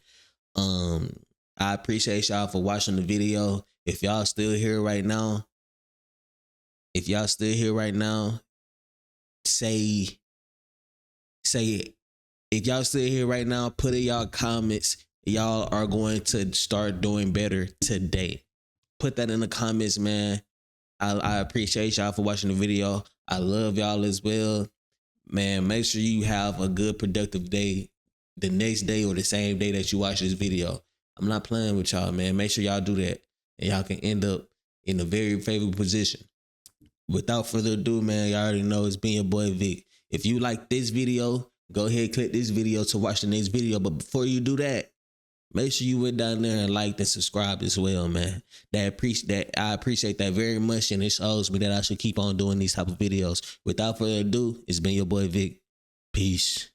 saying? I appreciate y'all for watching the video. If y'all still here right now, If y'all still here right now, say if y'all still here right now, put in y'all comments. Y'all are going to start doing better today. Put that in the comments, man. I appreciate y'all for watching the video. I love y'all as well. Man, make sure you have a good, productive day the next day or the same day that you watch this video. I'm not playing with y'all, man. Make sure y'all do that. And y'all can end up in a very favorable position. Without further ado, man, y'all already know it's been your boy Vic. If you like this video, go ahead and click this video to watch the next video. But before you do that, make sure you went down there and liked and subscribed as well, man. I appreciate that very much, and it shows me that I should keep on doing these type of videos. Without further ado, it's been your boy Vic. Peace.